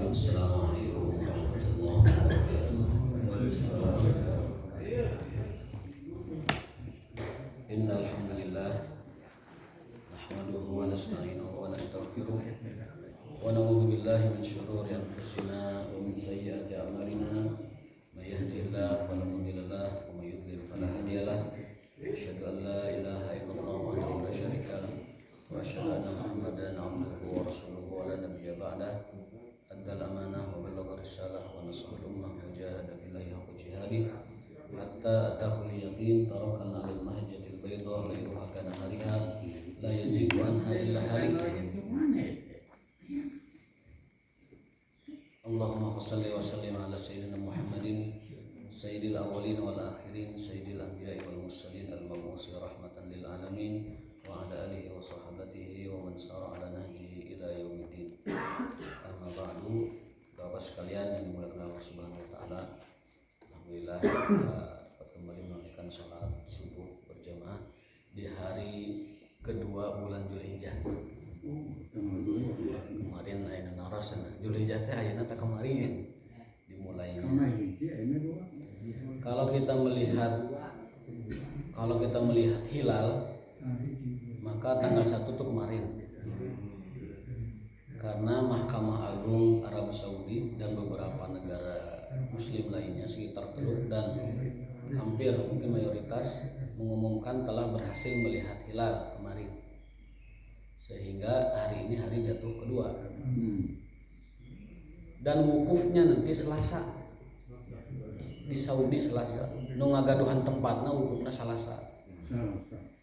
Assalamualaikum warahmatullahi wabarakatuh. Innal hamdalillah nahmaduhu wa nasta'inuhu wa nastaghfiruh wa na'udzu billahi min shururi anfusina wa min sayyiati a'malina. May yahdihillahu fala mudilla lahu wa may yudlil fala hadiya lahu. Asyhadu an la ilaha illallah wahdahu la syarika lahu wa asyhadu anna Muhammadan 'abduhu wa rasuluhu wa la nabiyya ba'dahu. Addal amanah wa ballagha risalah wa nasahal ummah wa jahada billahi haqqa jihadih hatta atahul yaqin. Tarakana 'alal mahajjatil bayda lailuha kanahariha la yazigu anha illa halik. Allahumma shalli wa sallim ala sayyidina Muhammadin sayyidil awwalin wal akhirin sayyidil anbiya'i wal mursalin al-mab'uts rahmatan lil alamin wa ala alihi wa sahbihi wa man sara ala nahjihi ila yaumiddin. Amma ba'du, Bapak sekalian yang dimuliakan Allah Subhanahu wa taala. Alhamdulillah dapat kembali menunaikan salat subuh berjamaah di hari kedua bulan Zulhijjah. Kemarin ayeuna naros Zulhijjah teh ayeuna teh kemarin dimulainya. Kalau kita melihat hilal, maka tanggal 1 itu kemarin. Karena Mahkamah Agung Arab Saudi dan beberapa negara muslim lainnya sekitar Teluk dan hampir mungkin mayoritas mengumumkan telah berhasil melihat hilal kemarin. Sehingga hari ini hari jatuh kedua. Dan wukufnya nanti Selasa. Di Saudi Selasa. Nu ngagaduhan tempatna wukufna Selasa.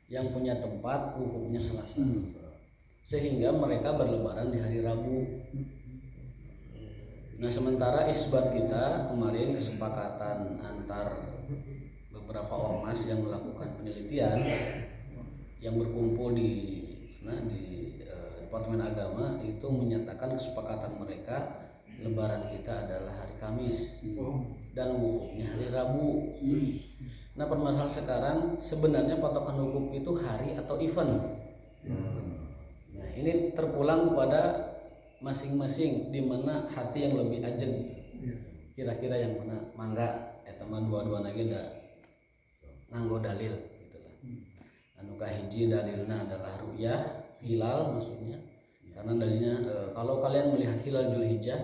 Yang punya tempat wukufnya Selasa. Sehingga mereka berlebaran di hari Rabu. Nah, sementara isbat kita kemarin kesepakatan antar beberapa ormas yang melakukan penelitian yang berkumpul di Departemen Agama itu menyatakan kesepakatan mereka lebaran kita adalah hari Kamis dan wukufnya hari Rabu. Nah, permasalahan sekarang sebenarnya patokan wukuf itu hari atau event. Nah, ini terpulang kepada masing-masing di mana hati yang lebih ajeng. Kira-kira yang mana mangga eta mah dua-duana ge da nganggo dalil gitu lah. Anu kahiji dalilna adalah ru'yah hilal maksudnya. Karena dalilnya kalau kalian melihat hilal Zulhijjah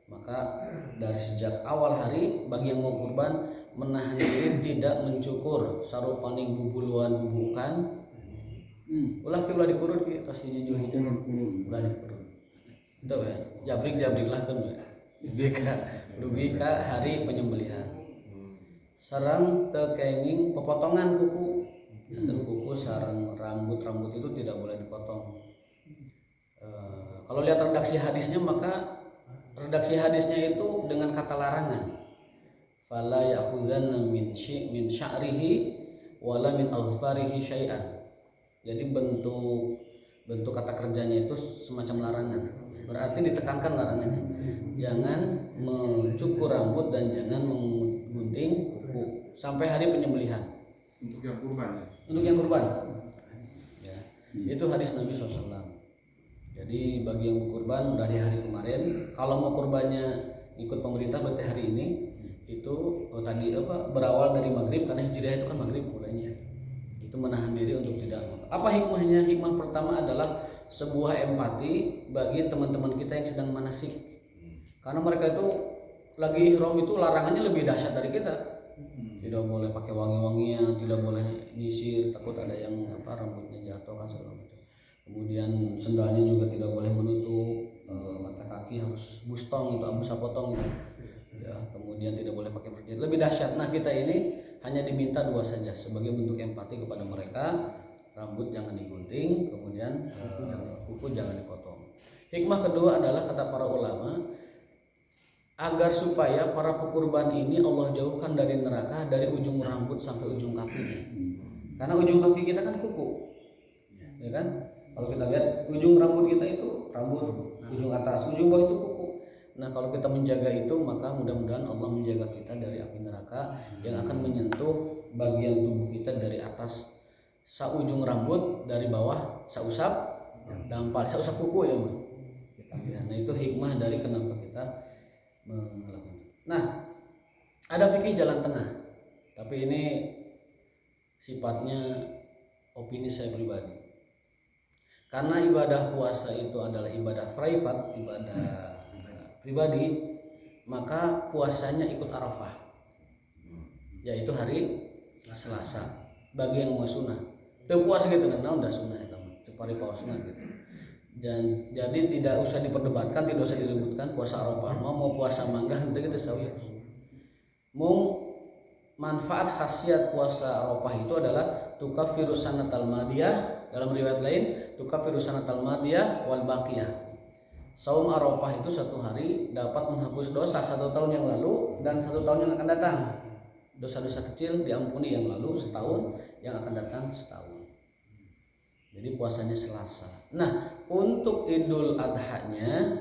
maka dari sejak awal hari bagi yang mau kurban menahan diri tidak mencukur sarupaning bubuluan bubukan. Ulah dikurut ki tos hiji Zulhijjah ulah dikurut. Itu ya, jabrik lah kan ya. Dugi ka hari penyembelihan. Sareng teu kenging pepotongan kuku. Janten kuku sareng rambut itu tidak boleh dipotong. Kalau lihat redaksi hadisnya maka redaksi hadisnya itu dengan kata larangan. Fala ya'khudhanna min sya'rihi wala min azfarihi syai'an. Jadi bentuk kata kerjanya itu semacam larangan. Berarti ditekankan larangannya. Jangan mencukur rambut dan jangan menggunting kuku sampai hari penyembelihan. Untuk yang kurban ya? Untuk yang kurban. Ya. Itu hadis Nabi SAW. Jadi bagi yang mau kurban dari hari kemarin, kalau mau kurbannya ikut pemerintah berarti hari ini itu berawal dari maghrib karena hijriah itu kan maghrib mulainya. Itu menahan diri untuk tidak. Apa hikmahnya? Hikmah pertama adalah sebuah empati bagi teman-teman kita yang sedang manasik. Karena mereka itu lagi ihram itu larangannya lebih dahsyat dari kita. Tidak boleh pakai wangi-wangian, tidak boleh nyisir, takut ada yang rambutnya jatuh kan segala macam. Kemudian sendalnya juga tidak boleh menutup mata kaki, harus bustong itu abusa potong gitu. Ya, kemudian tidak boleh pakai berjilbab. Lebih dahsyat. Nah, kita ini hanya diminta dua saja sebagai bentuk empati kepada mereka. Rambut jangan digunting, kemudian kuku jangan dipotong. Hikmah kedua adalah kata para ulama agar supaya para pekurban ini Allah jauhkan dari neraka dari ujung rambut sampai ujung kakinya. Karena ujung kaki kita kan kuku. Ya kan? Kalau kita lihat ujung rambut kita itu rambut, ujung atas, ujung bawah itu kuku. Nah, kalau kita menjaga itu maka mudah-mudahan Allah menjaga kita dari api neraka yang akan menyentuh bagian tubuh kita dari atas saujung rambut, dari bawah sausap dampal, sausap kuku ya mah. Ya, nah itu hikmah dari kenapa kita melakukan. Nah, ada fikih jalan tengah. Tapi ini sifatnya opini saya pribadi. Karena ibadah puasa itu adalah ibadah private, ibadah pribadi, maka puasanya ikut Arafah, yaitu hari Selasa. Bagi yang mau sunnah, teu puasa gitu, nah udah sunnah itu, cepari puasa gitu. Dan jadi tidak usah diperdebatkan, tidak usah diributkan puasa Arafah. Mau puasa mangga henteu gitu sawiya. Mau manfaat khasiat puasa Arafah itu adalah tukaffiru sanatal madiyah, dalam riwayat lain tukaffiru sanatal madiyah wal baqiyah. Saum Arafah itu satu hari dapat menghapus dosa 1 tahun yang lalu dan 1 tahun yang akan datang. Dosa-dosa kecil diampuni yang lalu setahun, yang akan datang setahun. Jadi puasanya Selasa. Nah, untuk Idul Adha-nya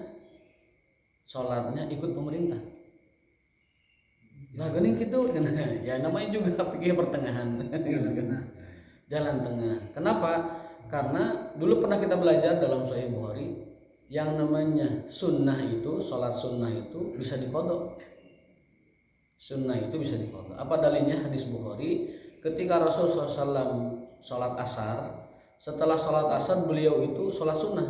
sholatnya ikut pemerintah. Lah geuning kitu, ya namanya juga pikir pertengahan. Jalan tengah. Kenapa? Karena dulu pernah kita belajar dalam Sahih Bukhari, yang namanya sunnah itu, sholat sunnah itu bisa diqadha. Sunnah itu bisa diqadha. Apa dalilnya? Hadis Bukhari, ketika Rasulullah SAW sholat asar, setelah sholat asar beliau itu sholat sunnah.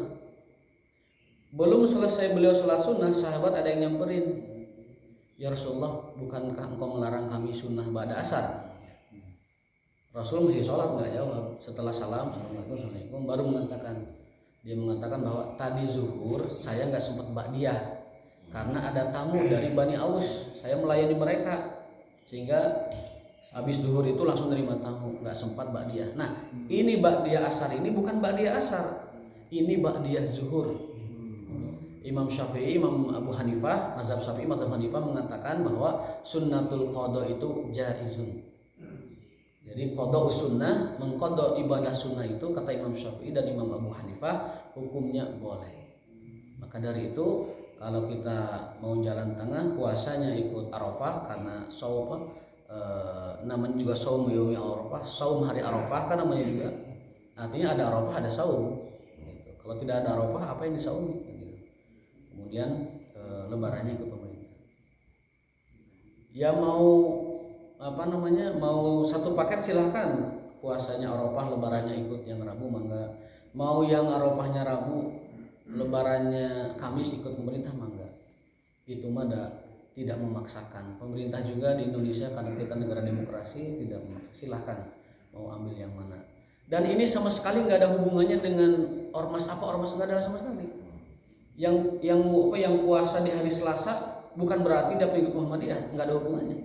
Belum selesai beliau sholat sunnah, sahabat ada yang nyamperin, ya Rasulullah, bukankah engkau melarang kami sunnah ba'da asar? Rasul masih sholat, nggak jawab. Setelah salam, assalamualaikum, baru mengatakan bahwa tadi zuhur saya nggak sempat ba'diyah karena ada tamu dari Bani Aus, saya melayani mereka sehingga habis zuhur itu langsung nerima tamu, nggak sempat ba'diyah. Nah, ini ba'diyah asar ini bukan ba'diyah asar, ini ba'diyah zuhur. Imam Syafi'i, Imam Abu Hanifah, mazhab Syafi'i, mazhab Hanifah mengatakan bahwa sunnatul qadha itu jaizun. Jadi qadha sunnah, mengqadha ibadah sunnah itu kata Imam Syafi'i dan Imam Abu Hanifah hukumnya boleh. Maka dari itu kalau kita mau jalan tengah, puasanya ikut Arafah karena saum namanya juga saum yaumi Arafah, saum hari Arafah kan namanya juga. Artinya ada Arafah ada saum. Gitu. Kalau tidak ada Arafah apa yang disaumi? Gitu. Kemudian lebarannya ikut pemerintah. Ya mau mau satu paket silahkan, puasanya Arafah lebarannya ikut yang Rabu mangga, mau yang Arafahnya Rabu lebarannya Kamis ikut pemerintah mangga. Itu mah tidak memaksakan. Pemerintah juga di Indonesia karena kita negara demokrasi tidak memaksa, silahkan mau ambil yang mana. Dan ini sama sekali nggak ada hubungannya dengan ormas nggak ada sama sekali. Yang puasa di hari Selasa bukan berarti dapat ikut Muhammadiyah, nggak ada hubungannya.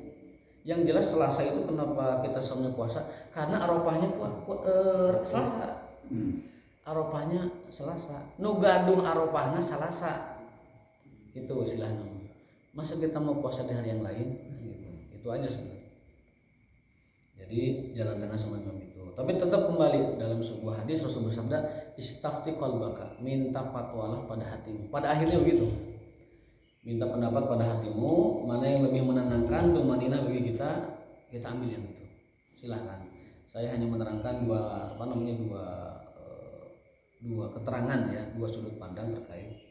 Yang jelas Selasa itu kenapa kita semuanya puasa? Karena Arafahnya Selasa. Arafahnya Selasa. Nu gaduh Arafahna Selasa. Itu istilahnya. Masa kita mau puasa di hari yang lain? Gitu. Itu aja sebenarnya. Jadi jalan tengah semacam itu. Tapi tetap kembali dalam sebuah hadis Rasul bersabda, "Istafti qalbaka", minta fatwalah pada hatimu. Pada akhirnya begitu. Minta pendapat pada hatimu, mana yang lebih menenangkan, tumaninah bagi kita ambil yang itu. Silahkan. Saya hanya menerangkan dua keterangan ya, dua sudut pandang terkait ini.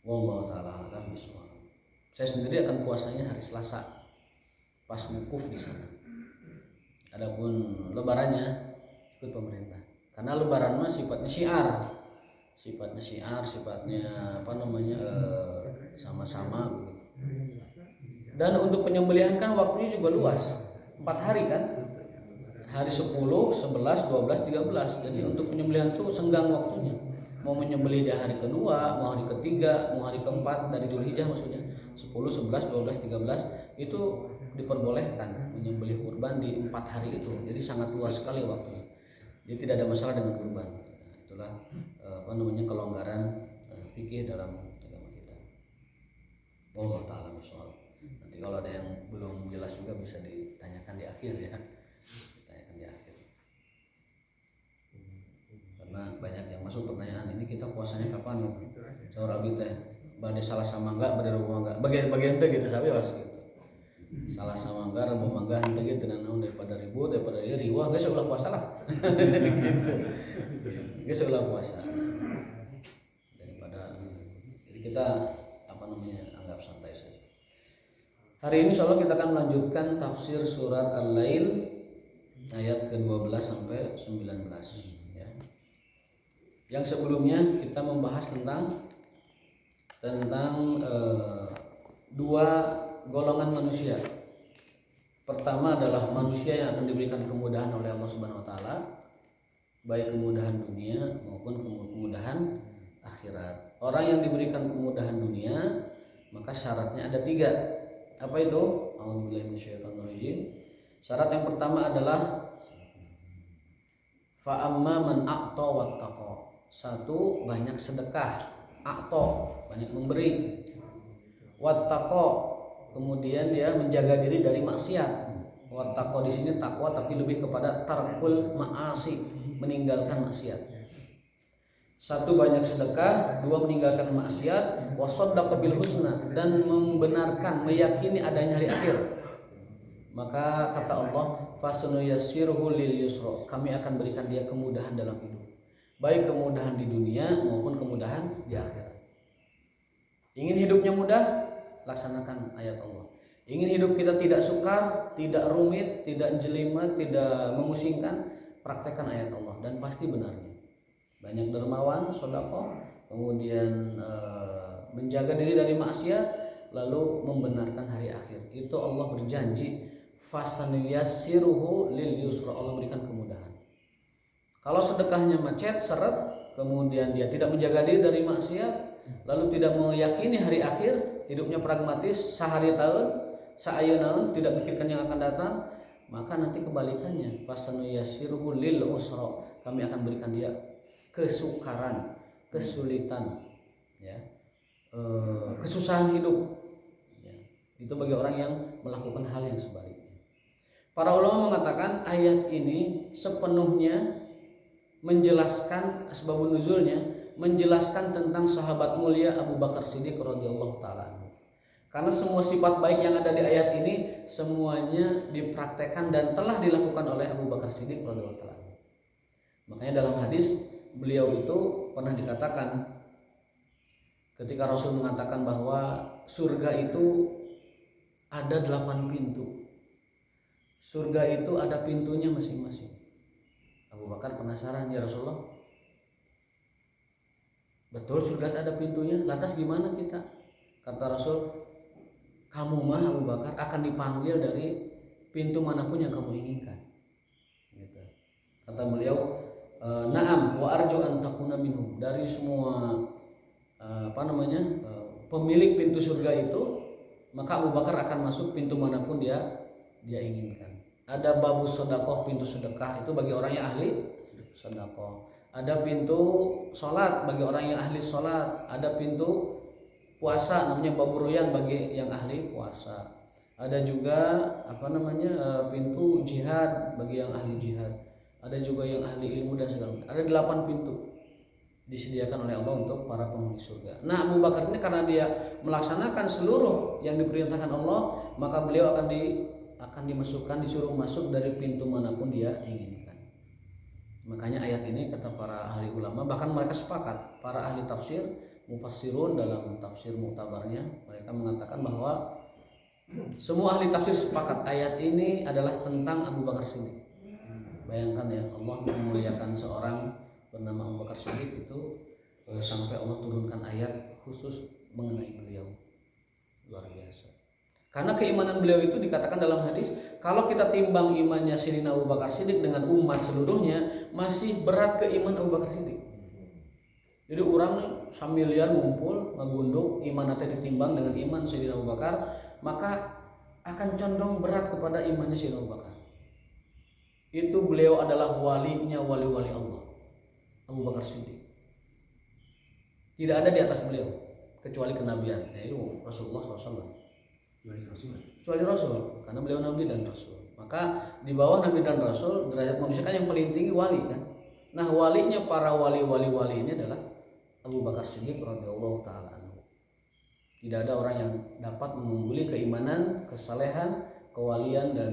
Wallahu taala alam bishawab. Saya sendiri akan puasanya hari Selasa, pas wukuf di sana. Adapun lebarannya ikut pemerintah. Karena lebaran mah sifatnya syiar, sama-sama gitu. Dan untuk penyembelihan kan waktunya juga luas, 4 hari kan, hari 10, 11, 12, 13. Jadi untuk penyembelihan itu senggang waktunya. Mau menyembelih di hari kedua, mau hari ketiga, mau hari keempat dari Dzulhijjah maksudnya, 10, 11, 12, 13 itu diperbolehkan menyembelih kurban di 4 hari itu. Jadi sangat luas sekali waktunya. Jadi tidak ada masalah dengan kurban. Itulah kelonggaran fikih dalam agama kita. Wallahu taala bishawab. Nanti kalau ada yang belum jelas juga bisa ditanyakan di akhir ya. Ditanyakan di akhir. Karena banyak yang masuk pertanyaan, ini kita puasanya kapan gitu. Saur abi teh bade Salasa mangga, bade Rabu mangga. Bagian teh gitu sabi was gitu. Salasa mangga, Rabu mangga henteu gitu naon daripada ribut, daripada riwah geus ulah puasa lah. Gitu. Geus ulah puasa. kita anggap santai saja. Hari ini insyaallah kita akan melanjutkan tafsir surat Al-Lail ayat ke-12 sampai 19 ya. Yang sebelumnya kita membahas tentang dua golongan manusia. Pertama adalah manusia yang akan diberikan kemudahan oleh Allah Subhanahu wa taala, baik kemudahan dunia maupun kemudahan akhirat. Orang yang diberikan kemudahan dunia, maka syaratnya ada 3. Apa itu? A'udzubillahi minasyaitonirrajim. Syarat yang pertama adalah fa amma man a'ta wattaqa. 1, banyak sedekah, a'ta, banyak memberi. Wattaqa, kemudian dia menjaga diri dari maksiat. Wattaqa di sini takwa tapi lebih kepada tarkul ma'asi, meninggalkan maksiat. 1, banyak sedekah, 2, meninggalkan maksiat, wa shaddaqa bil husna, dan membenarkan, meyakini adanya hari akhir. Maka kata Allah, fasunuyassiruhu lil yusra, kami akan berikan dia kemudahan dalam hidup, baik kemudahan di dunia maupun kemudahan di akhirat. Ingin hidupnya mudah, laksanakan ayat Allah. Ingin hidup kita tidak sukar, tidak rumit, tidak jelimet, tidak memusingkan, praktekkan ayat Allah dan pasti benarnya. Banyak dermawan, sedekah, kemudian menjaga diri dari maksiat, lalu membenarkan hari akhir. Itu Allah berjanji, fasanyassiruhu lil yusra, Allah berikan kemudahan. Kalau sedekahnya macet, seret, kemudian dia tidak menjaga diri dari maksiat, lalu tidak meyakini hari akhir, hidupnya pragmatis, sehari tahun, saayeuna tidak pikirkan yang akan datang, maka nanti kebalikannya, fasanyassiruhu lil usra, kami akan berikan dia kesukaran, kesulitan, ya, kesusahan hidup. Ya, itu bagi orang yang melakukan hal yang sebaliknya. Para ulama mengatakan ayat ini sepenuhnya menjelaskan asbabun nuzulnya, menjelaskan tentang sahabat mulia Abu Bakar Siddiq radhiyallahu taala. Karena semua sifat baik yang ada di ayat ini semuanya dipraktekkan dan telah dilakukan oleh Abu Bakar Siddiq radhiyallahu taala. Makanya dalam hadis beliau itu pernah dikatakan ketika Rasul mengatakan bahwa surga itu ada 8 pintu. Surga itu ada pintunya masing-masing. Abu Bakar penasaran, ya Rasulullah, betul surga ada pintunya? Lantas gimana kita? Kata Rasul, kamu mah Abu Bakar akan dipanggil dari pintu manapun yang kamu inginkan. Gitu. Kata beliau, na'am wa arju an takuna minhum, dari semua pemilik pintu surga itu, maka Abu Bakar akan masuk pintu manapun dia inginkan. Ada babu sedekah, pintu sedekah itu bagi orang yang ahli sedekah. Ada pintu salat bagi orang yang ahli salat. Ada pintu puasa namanya babu ruyan bagi yang ahli puasa. Ada juga pintu jihad bagi yang ahli jihad. Ada juga yang ahli ilmu dan segala macam. Ada 8 pintu disediakan oleh Allah untuk para penghuni surga. Nah, Abu Bakar ini karena dia melaksanakan seluruh yang diperintahkan Allah, maka beliau akan dimasukkan, disuruh masuk dari pintu manapun dia inginkan. Makanya ayat ini kata para ahli ulama, bahkan mereka sepakat, para ahli tafsir, mufassirun dalam tafsir muktabarnya, mereka mengatakan bahwa semua ahli tafsir sepakat ayat ini adalah tentang Abu Bakar Siddiq. Bayangkan ya, Allah memuliakan seorang bernama Abu Bakar Siddiq itu sampai Allah turunkan ayat khusus mengenai beliau. Luar biasa. Karena keimanan beliau itu dikatakan dalam hadis, kalau kita timbang imannya Sayyidina Abu Bakar Siddiq dengan umat seluruhnya, masih berat keiman Abu Bakar Siddiq. Jadi orang samilian ngumpul ngagundung iman nanti ditimbang dengan iman Sayyidina Abu Bakar, maka akan condong berat kepada imannya Sayyidina Abu Bakar. Itu beliau adalah walinya wali-wali Allah, Abu Bakar Siddiq. Tidak ada di atas beliau kecuali kenabian, yaitu Rasulullah SAW. Kecuali Rasul, karena beliau Nabi dan Rasul. Maka di bawah Nabi dan Rasul derajat manusia kan yang paling tinggi wali kan. Nah, walinya para wali ini adalah Abu Bakar Siddiq radhiyallahu taala anhu. Tidak ada orang yang dapat mengungguli keimanan, kesalehan, kewalian dan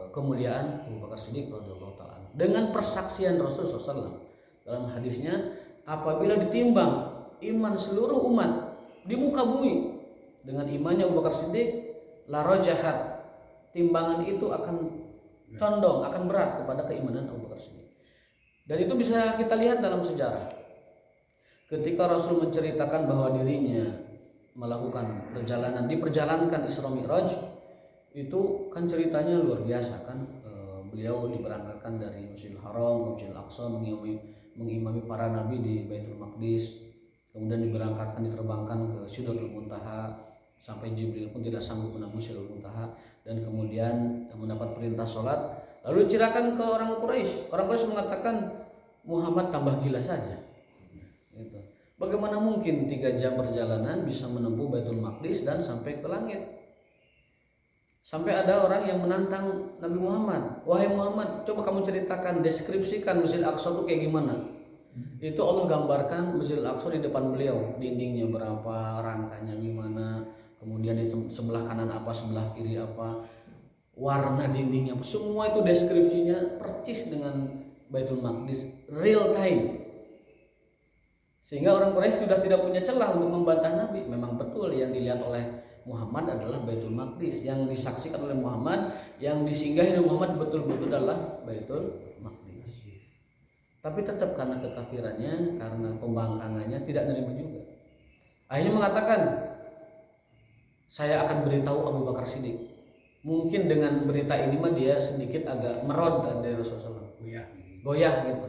kemuliaan Abu Bakar Siddiq radhiyallahu taala dengan persaksian Rasul SAW dalam hadisnya, apabila ditimbang iman seluruh umat di muka bumi dengan imannya Abu Bakar Siddiq, la rajahat, timbangan itu akan condong, akan berat kepada keimanan Abu Bakar Siddiq. Dan itu bisa kita lihat dalam sejarah. Ketika Rasul menceritakan bahwa dirinya melakukan perjalanan, diperjalankan Isra Mi'raj, itu kan ceritanya luar biasa kan. Beliau diberangkatkan dari Masjidil Haram ke Masjidil Aqsa, mengimami para nabi di Baitul Maqdis, kemudian diterbangkan ke Sidratul Muntaha sampai Jibril pun tidak sanggup menembus Sidratul Muntaha, dan kemudian mendapat perintah sholat, lalu diceritakan ke orang Quraisy. Orang Quraisy mengatakan Muhammad tambah gila saja. Gitu. Bagaimana mungkin 3 jam perjalanan bisa menempuh Baitul Maqdis dan sampai ke langit? Sampai ada orang yang menantang Nabi Muhammad, wahai Muhammad, coba kamu ceritakan, deskripsikan Masjid Al-Aqsa itu kayak gimana. Itu Allah gambarkan Masjid Al-Aqsa di depan beliau, dindingnya berapa, rangkanya gimana, kemudian di sebelah kanan apa, sebelah kiri apa, warna dindingnya, semua itu deskripsinya persis dengan Baitul Maqdis, real time. Sehingga orang Quraisy sudah tidak punya celah untuk membantah Nabi. Memang betul yang dilihat oleh Muhammad adalah Baitul Maqdis, yang disaksikan oleh Muhammad, yang disinggahi oleh Muhammad betul-betul adalah Baitul Maqdis. Tapi tetap karena kekafirannya, karena pembangkangannya, tidak menerima juga. Akhirnya mengatakan, saya akan beritahu Abu Bakar Siddiq. Mungkin dengan berita ini mah dia sedikit agak merod dari Rasulullah SAW. Goyah gitu.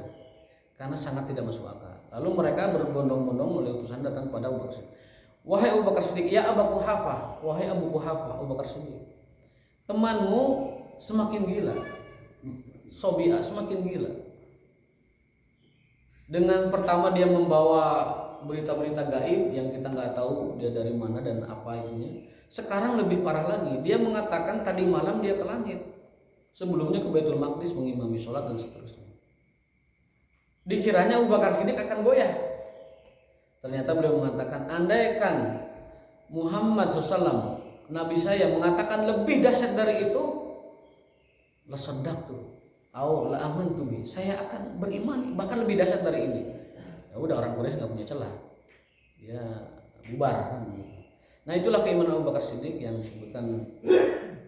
Karena sangat tidak masuk akal. Lalu mereka berbondong-bondong melalui utusan datang kepada Abu Bakar Siddiq. Wahai Abu Bakar Siddiq, ya Abu Quhafah, wahai Abu Quhafah, Abu Bakar Siddiq, temanmu semakin gila, Sobi'ah semakin gila. Dengan pertama dia membawa berita-berita gaib yang kita nggak tahu dia dari mana dan apa itunya. Sekarang lebih parah lagi, dia mengatakan tadi malam dia ke langit, sebelumnya ke Baitul Maqdis mengimami sholat dan seterusnya. Dikiranya Abu Bakar Siddiq akan goyah. Ternyata beliau mengatakan, andaikan Muhammad SAW, Nabi saya, mengatakan lebih dahsyat dari itu, la saddaqtu au la amantu bi, saya akan beriman bahkan lebih dahsyat dari ini. Ya udah, orang Quraisy nggak punya celah, ya bubar kan. Nah itulah keimanan Abu Bakar Siddiq yang disebutkan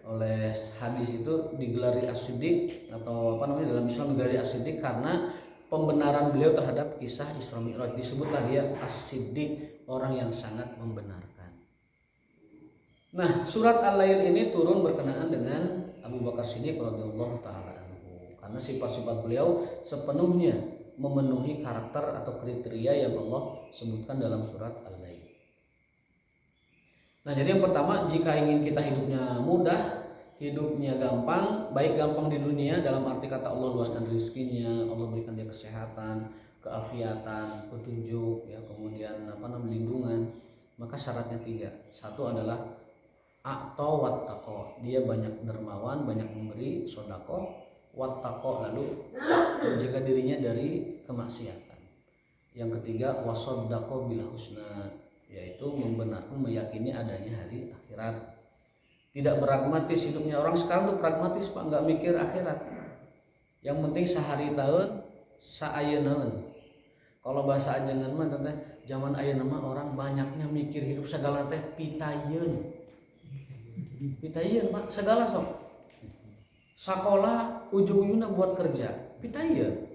oleh hadis itu digelari As-Siddiq, atau apa namanya dalam Islam digelari As-Siddiq karena pembenaran beliau terhadap kisah Isra Mi'raj. Disebutlah dia As-Siddiq, orang yang sangat membenarkan. Nah, surat Al-Lail ini turun berkenaan dengan Abu Bakar Siddiq radhiyallahu taala anhu, karena sifat-sifat beliau sepenuhnya memenuhi karakter atau kriteria yang Allah sebutkan dalam surat Al-Lail. Nah, jadi yang pertama, jika ingin kita hidupnya mudah, hidupnya gampang, baik gampang di dunia dalam arti kata Allah luaskan rezekinya, Allah berikan dia kesehatan, keafiatan, petunjuk, ya, kemudian lindungan, maka syaratnya 3. Satu adalah a'ta wattaqo, dia banyak dermawan, banyak memberi sedekah, wattaqo, lalu menjaga dirinya dari kemaksiatan. Yang ketiga wasaddaqo bil husna, yaitu membenarkan, meyakini adanya hari akhirat. Tidak pragmatis hidupnya. Orang sekarang tuh pragmatis Pak, nggak mikir akhirat. Yang penting sehari tahun saayeun. Kalau bahasa ajengan mah teh zaman ayeuna mah orang banyaknya mikir hidup segala teh pitayeun. Pitayeun Pak, segala sok. Sekolah ujung-ujungnya buat kerja, pitayeun.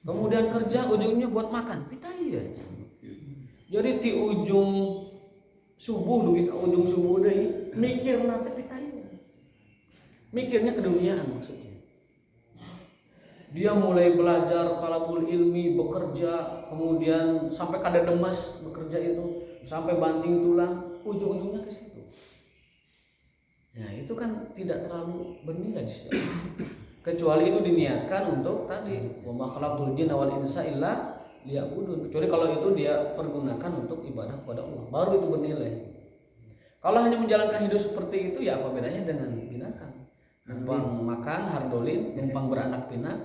Kemudian kerja ujungnya buat makan, pitayeun. Jadi di ujung subuh dugi ke ujung subuh deui mikir nanti pitayeun. Mikirnya keduniaan maksudnya. Dia mulai belajar talabul ilmi, bekerja, kemudian sampai kada demas bekerja itu, sampai banting tulang, ujung-ujungnya ke situ. Nah, itu kan tidak terlalu bernilai sih. Kecuali itu diniatkan untuk tadi, wa ma khalaqtul jinna wal insa illa liya'budun. Kecuali kalau itu dia pergunakan untuk ibadah kepada Allah, baru itu bernilai. Kalau hanya menjalankan hidup seperti itu, ya apa bedanya dengan binatang? Numpang makan, hardolin, numpang beranak pinak,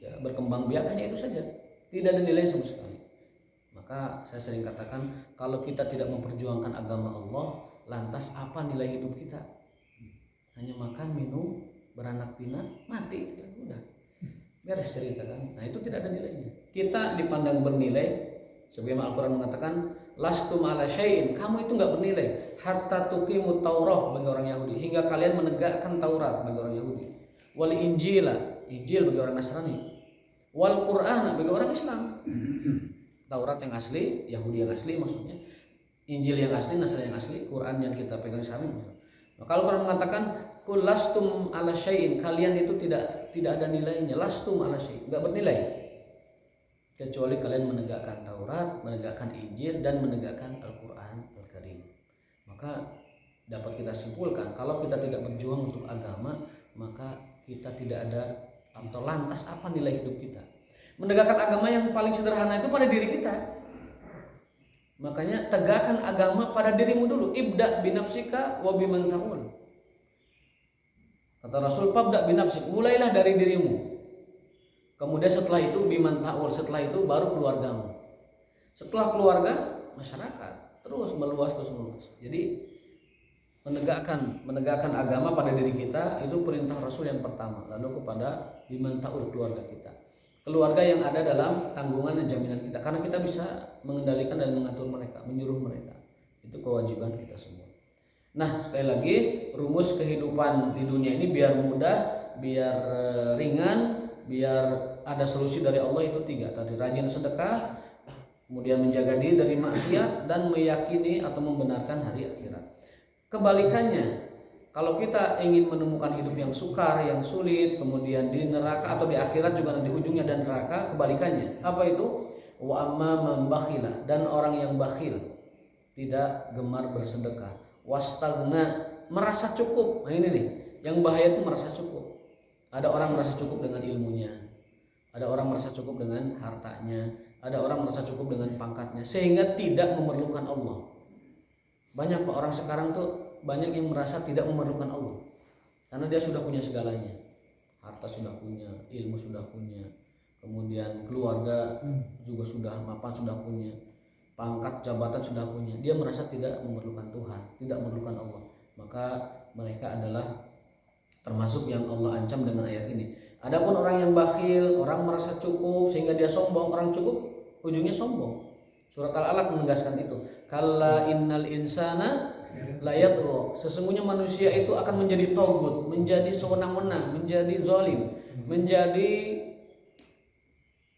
ya berkembang biak, hanya itu saja. Tidak ada nilai sama sekali. Maka saya sering katakan, kalau kita tidak memperjuangkan agama Allah, lantas apa nilai hidup kita? Hanya makan, minum, beranak pinak, mati, udah beres cerita kan. Nah itu tidak ada nilainya. Kita dipandang bernilai Sebagaimana Al-Quran mengatakan, lastum ala syai'in, kamu itu nggak bernilai hatta tuqimut Taurah bagi orang Yahudi, hingga kalian menegakkan Taurat bagi orang Yahudi, wal Injila, Injil bagi orang Nasrani, wal Qur'an bagi orang Islam. Taurat yang asli, Yahudi yang asli maksudnya, Injil yang asli, Nasrani yang asli, Quran yang kita pegang sekarang. Nah, kalau Quran mengatakan kul lastum ala syai'in, kalian itu tidak ada nilainya, lastum ala syai'in, enggak bernilai kecuali kalian menegakkan Taurat, menegakkan Injil, dan menegakkan Al-Quran Al-Karim. Maka dapat kita simpulkan, kalau kita tidak berjuang untuk agama, maka kita tidak ada, atau lantas apa nilai hidup kita. Menegakkan agama yang paling sederhana itu pada diri kita. Makanya tegakkan agama pada dirimu dulu. Ibda binafsika wa biman ta'ul. Kata Rasul, fabda binafsik, mulailah dari dirimu. Kemudian setelah itu biman ta'ul, setelah itu baru keluargamu. Setelah keluarga, masyarakat, terus meluas. Jadi menegakkan agama pada diri kita itu perintah Rasul yang pertama. Lalu kepada biman ta'ul, keluarga kita. Keluarga yang ada dalam tanggungan dan jaminan kita, karena kita bisa mengendalikan dan mengatur mereka, menyuruh mereka. Itu kewajiban kita semua. Nah, sekali lagi, rumus kehidupan di dunia ini biar mudah, biar ringan, biar ada solusi dari Allah itu 3 tadi: rajin sedekah, kemudian menjaga diri dari maksiat, dan meyakini atau membenarkan hari akhirat. Kebalikannya, kalau kita ingin menemukan hidup yang sukar, yang sulit, kemudian di neraka atau di akhirat juga nanti ujungnya dan neraka, kebalikannya. Apa itu? Wa amma man bakhila, dan orang yang bakhil, tidak gemar bersedekah. Wastagna, merasa cukup. Nah ini nih, yang bahaya itu merasa cukup. Ada orang merasa cukup dengan ilmunya, ada orang merasa cukup dengan hartanya, ada orang merasa cukup dengan pangkatnya, sehingga tidak memerlukan Allah. Banyak orang sekarang tuh, banyak yang merasa tidak memerlukan Allah karena dia sudah punya segalanya. Harta sudah punya, ilmu sudah punya, kemudian keluarga juga sudah mapan, sudah punya pangkat, jabatan sudah punya. Dia merasa tidak memerlukan Tuhan, tidak memerlukan Allah. Maka mereka adalah termasuk yang Allah ancam dengan ayat ini. Adapun orang yang bakhil, orang merasa cukup sehingga dia sombong, orang cukup ujungnya sombong. Surat Al-Alaq menegaskan itu. Kalla innal insana layatgha, sesungguhnya manusia itu akan menjadi togut, menjadi sewenang-wenang, menjadi zalim, menjadi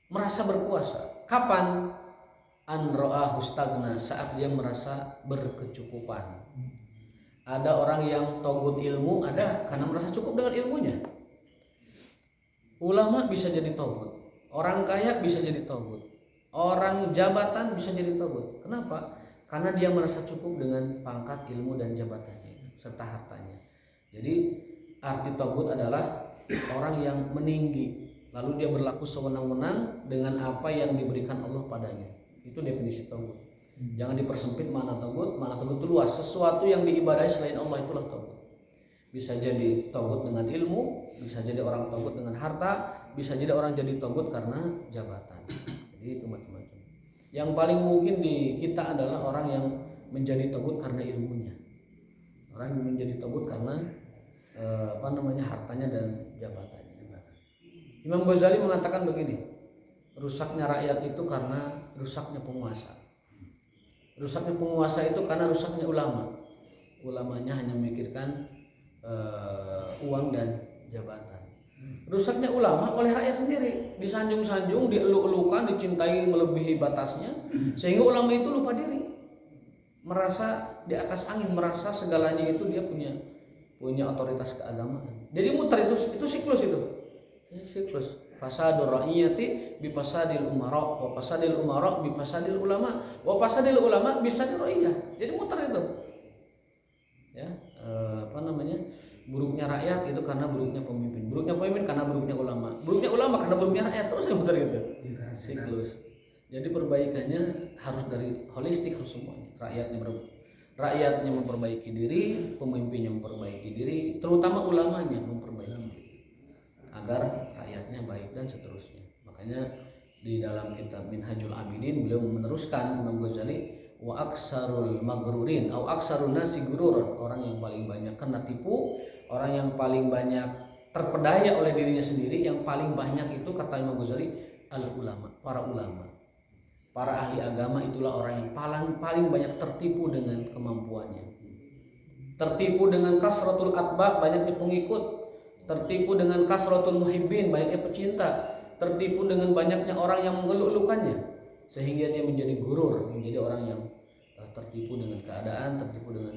merasa berkuasa. Kapan? An ra'ahu stagna, saat dia merasa berkecukupan. Ada orang yang togut ilmu, ada karena merasa cukup dengan ilmunya. Ulama bisa jadi togut, orang kaya bisa jadi togut, orang jabatan bisa jadi togut. Kenapa? Karena dia merasa cukup dengan pangkat, ilmu, dan jabatannya serta hartanya. Jadi arti togut adalah orang yang meninggi, lalu dia berlaku sewenang-wenang dengan apa yang diberikan Allah padanya. Itu definisi togut. Jangan dipersempit makna togut. Makna togut itu luas. Sesuatu yang diibadahi selain Allah itulah togut. Bisa jadi togut dengan ilmu, bisa jadi orang togut dengan harta, bisa jadi orang jadi togut karena jabatan. Jadi itu macam-macam. Yang paling mungkin di kita adalah orang yang menjadi togut karena ilmunya. Orang yang menjadi togut karena hartanya dan jabatannya. Imam Ghazali mengatakan begini, rusaknya rakyat itu karena rusaknya penguasa. Rusaknya penguasa itu karena rusaknya ulama. Ulamanya hanya memikirkan uang dan jabatan. Rusaknya ulama oleh rakyat sendiri, disanjung-sanjung, dieluk-elukan, dicintai melebihi batasnya, sehingga ulama itu lupa diri, merasa di atas angin, merasa segalanya itu dia punya otoritas keagamaan. Jadi muter itu siklus itu. Siklus fasadur ra'iyati bi fasadil umara, wa fasadil umara bi fasadil ulama, wa fasadil ulama bi fasadil ra'iyah. Jadi muter itu. Ya, buruknya rakyat itu karena buruknya pemimpin, buruknya pemimpin karena buruknya ulama karena buruknya rakyat, terus yang muter gitu. Siklus. Jadi perbaikannya harus dari holistik, harus semuanya. Rakyatnya memperbaiki diri, pemimpinnya memperbaiki diri, terutama ulamanya memperbaiki diri agar rakyatnya baik dan seterusnya. Makanya di dalam kitab Minhajul Abidin beliau meneruskan, Imam Ghazali, wa aksarul magrurin au aksarun nasi gururan, orang yang paling banyak kena tipu, orang yang paling banyak terpedaya oleh dirinya sendiri, yang paling banyak itu kata Imam Ghazali al ulama, para ulama. para ahli agama itulah orang yang paling banyak tertipu dengan kemampuannya. Tertipu dengan kasratul atba, banyaknya pengikut. Tertipu dengan kasratul muhibbin, banyaknya pecinta. Tertipu dengan banyaknya orang yang mengeluh-elukannya, sehingga dia menjadi gurur, menjadi orang yang tertipu dengan keadaan, tertipu dengan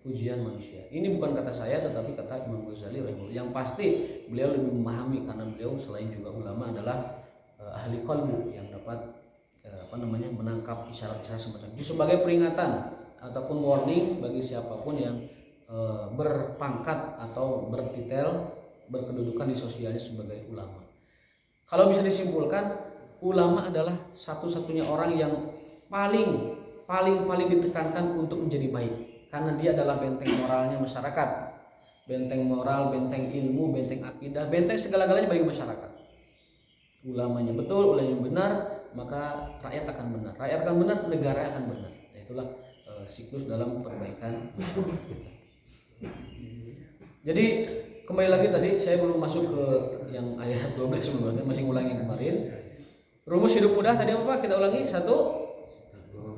pujian manusia. Ini bukan kata saya, tetapi kata Imam Ghazali rahimahullah. Yang pasti beliau lebih memahami, karena beliau selain juga ulama adalah ahli qalbu yang dapat menangkap isyarat-isyarat semacam itu sebagai peringatan ataupun warning bagi siapapun yang berpangkat atau bertitel berkedudukan di sosialnya sebagai ulama. Kalau bisa disimpulkan, ulama adalah satu-satunya orang yang paling ditekankan untuk menjadi baik, karena dia adalah benteng moralnya masyarakat, benteng moral, benteng ilmu, benteng akidah, benteng segala-galanya bagi masyarakat. Ulamanya betul, ulamanya benar, maka rakyat akan benar. Rakyat akan benar, negara akan benar. Nah, itulah siklus dalam perbaikan masyarakat kita. Jadi kembali lagi tadi saya belum masuk ke yang ayat 12 sebelumnya, masih ngulangi kemarin. Rumus hidup mudah tadi apa? Kita ulangi. 1,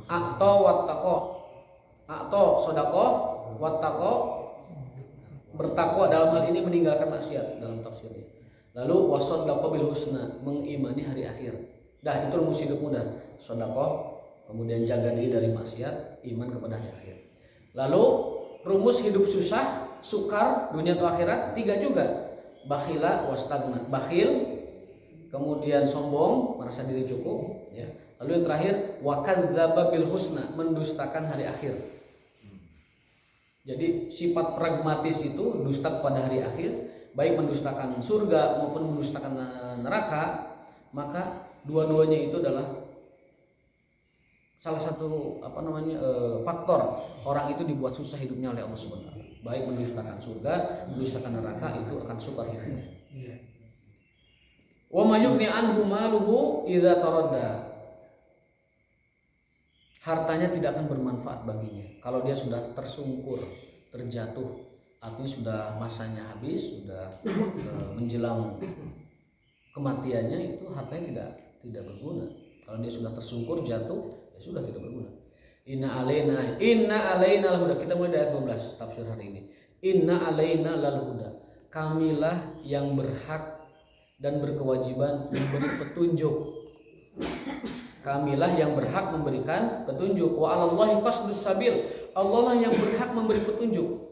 a'to wattaqo. A'to sedekah, wattaqo bertakwa, dalam hal ini meninggalkan maksiat dalam tafsirnya. Lalu wasaddaqa bil husna, mengimani hari akhir. Dah, itu rumus hidup mudah. Sedekah, kemudian jaga diri dari maksiat, iman kepada hari akhir. Lalu rumus hidup susah, sukar, dunia atau akhirat, 3 juga. Bakhila wastagna, bakhil, kemudian sombong, merasa diri cukup, ya. Lalu yang terakhir, wa kadzdzaba bil husna, mendustakan hari akhir. Jadi sifat pragmatis itu dusta kepada hari akhir, baik mendustakan surga maupun mendustakan neraka, maka dua-duanya itu adalah salah satu faktor orang itu dibuat susah hidupnya oleh Allah SWT. Baik mendustakan surga, mendustakan neraka, itu akan sukar hidupnya. Wa may yughni anhu maluhu idza taradda. Hartanya tidak akan bermanfaat baginya kalau dia sudah tersungkur, terjatuh, artinya sudah masanya habis, sudah menjelang kematiannya, itu hartanya tidak berguna. Kalau dia sudah tersungkur, jatuh, ya sudah tidak berguna. Inna alaina lal huda. Kita mulai dari ayat 12 tafsir hari ini. Inna alaina lal huda. Kamilah yang berhak dan berkewajiban memberi petunjuk. Kamilah yang berhak memberikan petunjuk. Wa 'alallahi qasdus sabil. Allah lah yang berhak memberi petunjuk.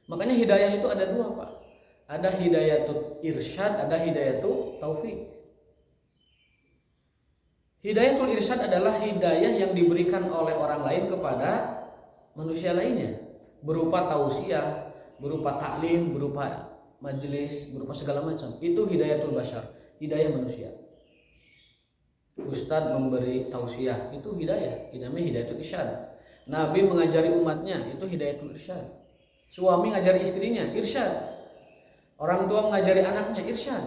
Makanya hidayah itu ada 2, Pak. Ada hidayatul irsyad, ada hidayatul taufik. Hidayatul irsyad adalah hidayah yang diberikan oleh orang lain kepada manusia lainnya, berupa tausiah, berupa taklim, berupa majelis, berupa segala macam. Itu hidayatul bashar, hidayah manusia. Ustadz memberi tausiah, itu hidayah, namanya hidayatul irsyad. Nabi mengajari umatnya, itu hidayatul irsyad. Suami mengajari istrinya, irsyad. Orang tua mengajari anaknya, irsyad.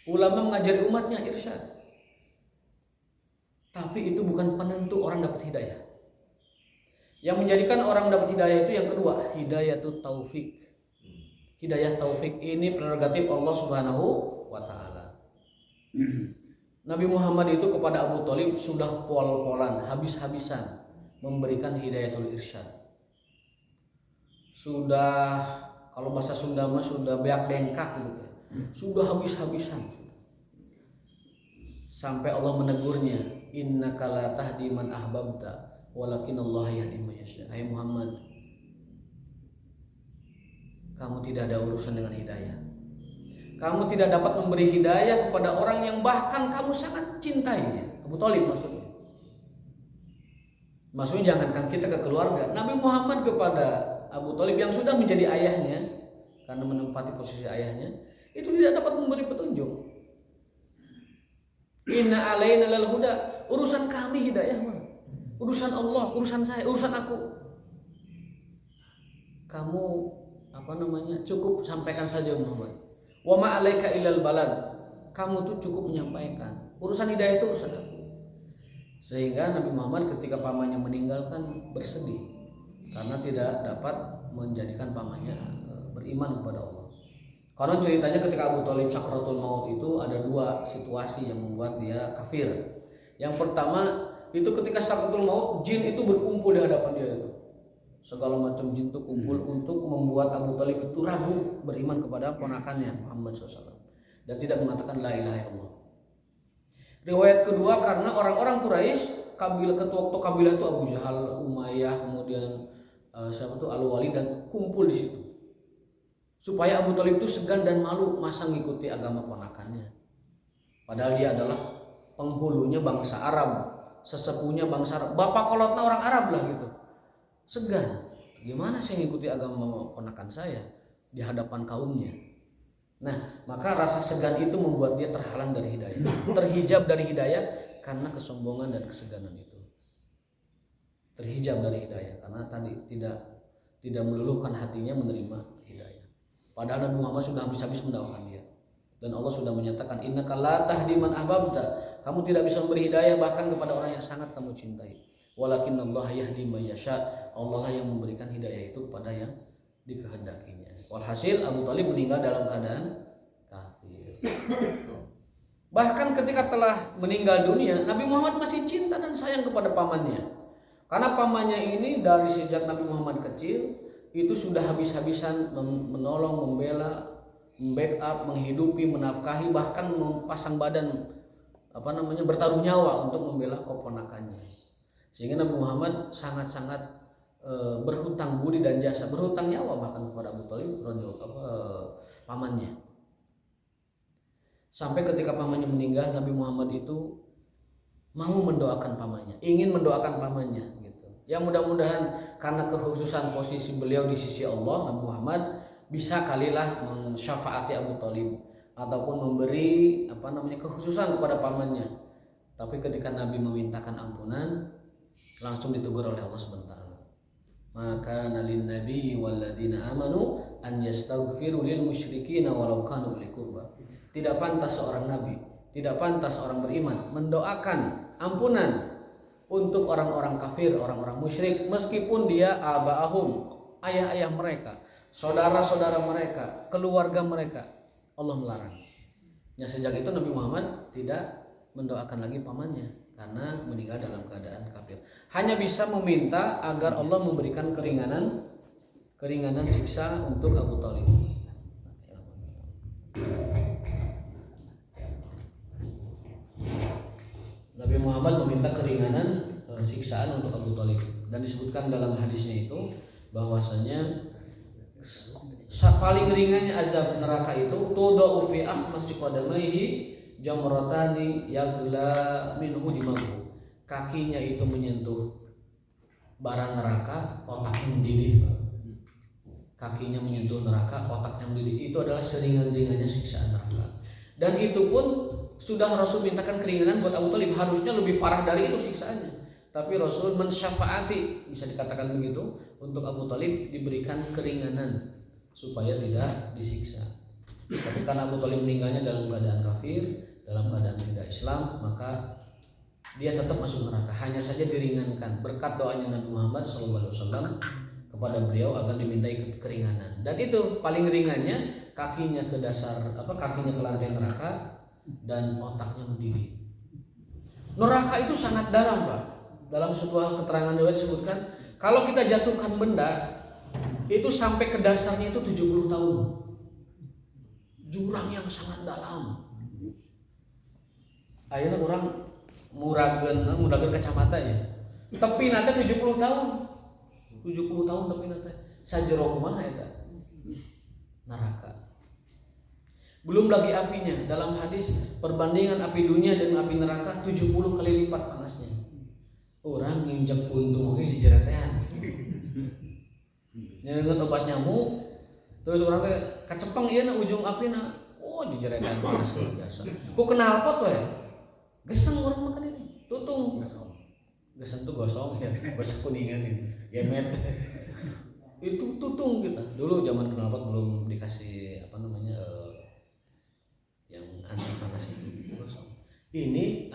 Ulama mengajari umatnya, irsyad. Tapi itu bukan penentu orang dapat hidayah. Yang menjadikan orang dapat hidayah itu yang kedua, hidayatul taufik. Hidayah taufik ini prerogatif Allah Subhanahu wa taala. Nabi Muhammad itu kepada Abu Thalib sudah pol-polan, habis-habisan memberikan hidayatul irsyad. Sudah, kalau bahasa Sunda mah sudah beak bengkak gitu. Sudah habis-habisan. Sampai Allah menegurnya, innaka la tahdi man ahbabta walakinallahu yahdi man yasha. Hai Muhammad, kamu tidak ada urusan dengan hidayah. Kamu tidak dapat memberi hidayah kepada orang yang bahkan kamu sangat cintai dia. Abu Thalib maksudnya. Maksudnya jangankan kita ke keluarga, Nabi Muhammad kepada Abu Thalib yang sudah menjadi ayahnya, karena menempati posisi ayahnya, itu tidak dapat memberi petunjuk. Inna alaina lal huda. Urusan kami hidayah mah. Urusan Allah, urusan saya, urusan aku. Kamu cukup sampaikan saja Muhammad. Wa ma 'alaika illal balad. Kamu tuh cukup menyampaikan. Urusan hidayah itu urusan aku. Sehingga Nabi Muhammad ketika pamannya meninggalkan bersedih karena tidak dapat menjadikan pamannya beriman kepada Allah. Karena ceritanya ketika Abu Thalib sakratul maut itu ada dua situasi yang membuat dia kafir. Yang pertama itu ketika sakratul maut, jin itu berkumpul di hadapan dia itu. Segala macam jin itu kumpul untuk membuat Abu Thalib itu ragu beriman kepada ponakannya Muhammad SAW dan tidak mengatakan la ilaha illallah. Riwayat kedua karena orang-orang Quraisy, ketua kabilah itu Abu Jahal, Umayyah, kemudian siapa itu Al-Walid dan kumpul di situ. Supaya Abu Thalib itu segan dan malu masa ngikuti agama ponakannya. Padahal dia adalah penghulunya bangsa Arab, sesepuhnya bangsa Arab, bapak kolotnya orang Arab lah gitu. Segan, gimana saya ngikuti agama ponakan saya di hadapan kaumnya. Nah, maka rasa segan itu membuat dia terhalang dari hidayah, terhijab dari hidayah karena kesombongan dan keseganan itu. Terhijab dari hidayah karena tadi tidak meluluhkan hatinya menerima hidayah. Padahal Nabi Muhammad sudah habis-habis mendakwakan dia. Dan Allah sudah menyatakan innaka la tahdi man ahbabta. Kamu tidak bisa memberi hidayah bahkan kepada orang yang sangat kamu cintai. Walakinnallaha yahdi may yasha. Allah lah yang memberikan hidayah itu kepada yang dikehendakinya. Walhasil Abu Thalib meninggal dalam keadaan kafir. Bahkan ketika telah meninggal dunia, Nabi Muhammad masih cinta dan sayang kepada pamannya. Karena pamannya ini dari sejak Nabi Muhammad kecil itu sudah habis-habisan menolong, membela, membackup, menghidupi, menafkahi, bahkan memasang badan bertaruh nyawa untuk membela keponakannya. Sehingga Nabi Muhammad sangat-sangat berhutang budi dan jasa, berhutang nyawa bahkan kepada Abu Thalib pamannya. Sampai ketika pamannya meninggal, Nabi Muhammad itu mau mendoakan pamannya, ingin mendoakan pamannya gitu. Yang mudah-mudahan karena kekhususan posisi beliau di sisi Allah, Nabi Muhammad bisa kalilah mensyafaati Abu Thalib ataupun memberi kekhususan kepada pamannya. Tapi ketika Nabi memintakan ampunan, langsung ditegur oleh Allah SWT. Maka nalin nabi walladzina amanu an yastaghfiru lil musyrikin walau kanu uli qurba. Tidak pantas seorang nabi, tidak pantas orang beriman mendoakan ampunan untuk orang-orang kafir, orang-orang musyrik meskipun dia abaahum, ayah-ayah mereka, saudara-saudara mereka, keluarga mereka. Allah melarang. Ya, sejak itu Nabi Muhammad tidak mendoakan lagi pamannya karena meninggal dalam keadaan kafir. Hanya bisa meminta agar Allah memberikan keringanan siksa untuk Abu Thalib. Nabi Muhammad meminta keringanan siksaan untuk Abu Thalib dan disebutkan dalam hadisnya itu bahwasanya paling ringannya azab neraka itu tudau fi ahmasi qadamaihi jamratani yagla minhu dimahu. Kakinya itu menyentuh bara neraka, otaknya mendidih. Kakinya menyentuh neraka, otaknya mendidih. Itu adalah seringan-ringannya siksaan neraka. Dan itu pun sudah Rasul mintakan keringanan buat Abu Thalib, harusnya lebih parah dari itu siksaannya. Tapi Rasul mensyafaati, bisa dikatakan begitu, untuk Abu Thalib diberikan keringanan supaya tidak disiksa. Tapi karena Abu Thalib meninggalnya dalam keadaan kafir, dalam keadaan tidak Islam, maka dia tetap masuk neraka. Hanya saja diringankan berkat doanya Nabi Muhammad SAW kepada beliau agar dimintai keringanan. Dan itu paling ringannya kakinya ke lantai neraka dan otaknya mendidih. Neraka itu sangat dalam, Pak. Dalam sebuah keterangan riwayat disebutkan kalau kita jatuhkan benda itu sampai ke dasarnya itu 70 tahun. Jurang yang sangat dalam. Ayeuna orang murageun kacamata ya. Tepi nate 70 tahun. 70 tahun tepi nate. Sajero kumaha eta? Neraka. Belum lagi apinya. Dalam hadis perbandingan api dunia dan api neraka 70 kali lipat panasnya. Orang nginjek untung oge dijeretean. Nyeungeut obat nyamuk, terus orang teh kacepeng ieu na ujung apina. Oh, dijeretean panas biasa. Ku knalpot we. Geseng urang makan ini. Tutung. Geseng tuh gosong ya. Bahasa kuningan gitu. Gemet. Itu tutung kita. Dulu zaman knalpot belum dikasih yang anti panas itu gosong. Ini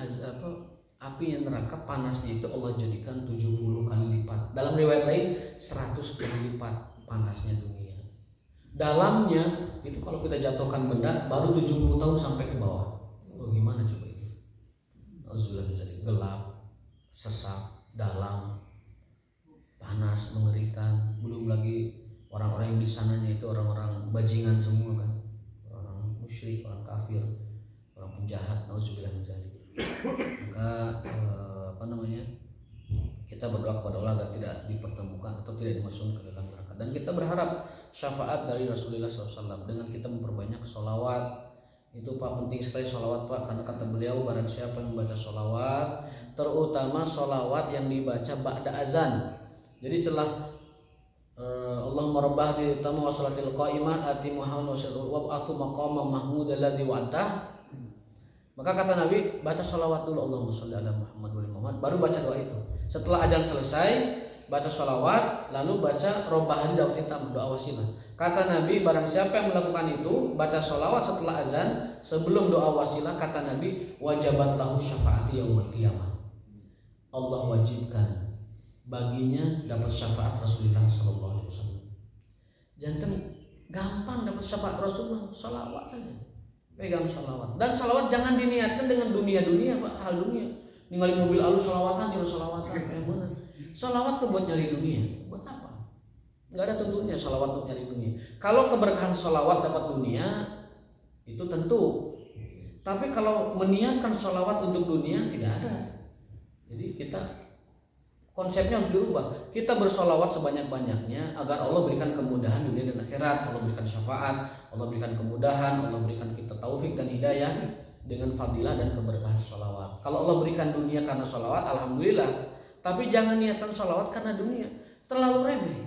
api yang neraka panasnya itu Allah jadikan 70 kali lipat. Dalam riwayat lain 100 kali lipat panasnya dunia. Dalamnya itu kalau kita jatuhkan benda baru 70 tahun sampai ke bawah. Oh gimana coba itu? Auzubillah menjadi gelap, sesak, dalam, panas, mengerikan. Belum lagi orang-orang yang di sananya itu orang-orang bajingan semua kan, orang musyrik, orang kafir, orang penjahat. Auzubillah menjadi. Maka kita berdoa kepada Allah agar tidak dipertemukan atau tidak dimasukkan ke dalam neraka. Dan kita berharap syafaat dari Rasulullah SAW dengan kita memperbanyak sholawat. Itu Pak, penting sekali sholawat Pak, karena kata beliau barang siapa yang membaca sholawat, terutama sholawat yang dibaca ba'da azan. Jadi setelah Allahumma rabbah di utama wa salatil qa'imah ati Muhammad wa atu maqamam mahmud alladhi wa'atah. Maka kata Nabi, baca sholawat dulu, Allahumma sholli ala Muhammad wa Muhammad, baru baca doa itu. Setelah azan selesai, baca sholawat, lalu baca robbah daud hitam, doa wasilah. Kata Nabi, barang siapa yang melakukan itu, baca sholawat setelah azan, sebelum doa wasilah, kata Nabi, wajabat lahu syafaati yaumil qiyamah. Allah wajibkan baginya dapat syafaat Rasulullah SAW. Jangan gampang dapat syafaat Rasulullah, sholawat saja. Pegang sholawat. Dan sholawat jangan diniatkan dengan dunia-dunia Pak, hal dunia. Ninggalin mobil alus sholawatan, terus sholawatan. Benar. Sholawat tuh buat nyari dunia. Buat apa? Nggak ada tentunya sholawat untuk nyari dunia. Kalau keberkahan sholawat dapat dunia, itu tentu. Tapi kalau meniatkan sholawat untuk dunia, tidak ada. Jadi konsepnya harus dirubah. Kita bersolawat sebanyak-banyaknya agar Allah berikan kemudahan dunia dan akhirat. Allah berikan syafaat, Allah berikan kemudahan, Allah berikan kita taufik dan hidayah dengan fadilah dan keberkahan sholawat. Kalau Allah berikan dunia karena sholawat, alhamdulillah. Tapi jangan niatkan sholawat karena dunia. Terlalu remeh.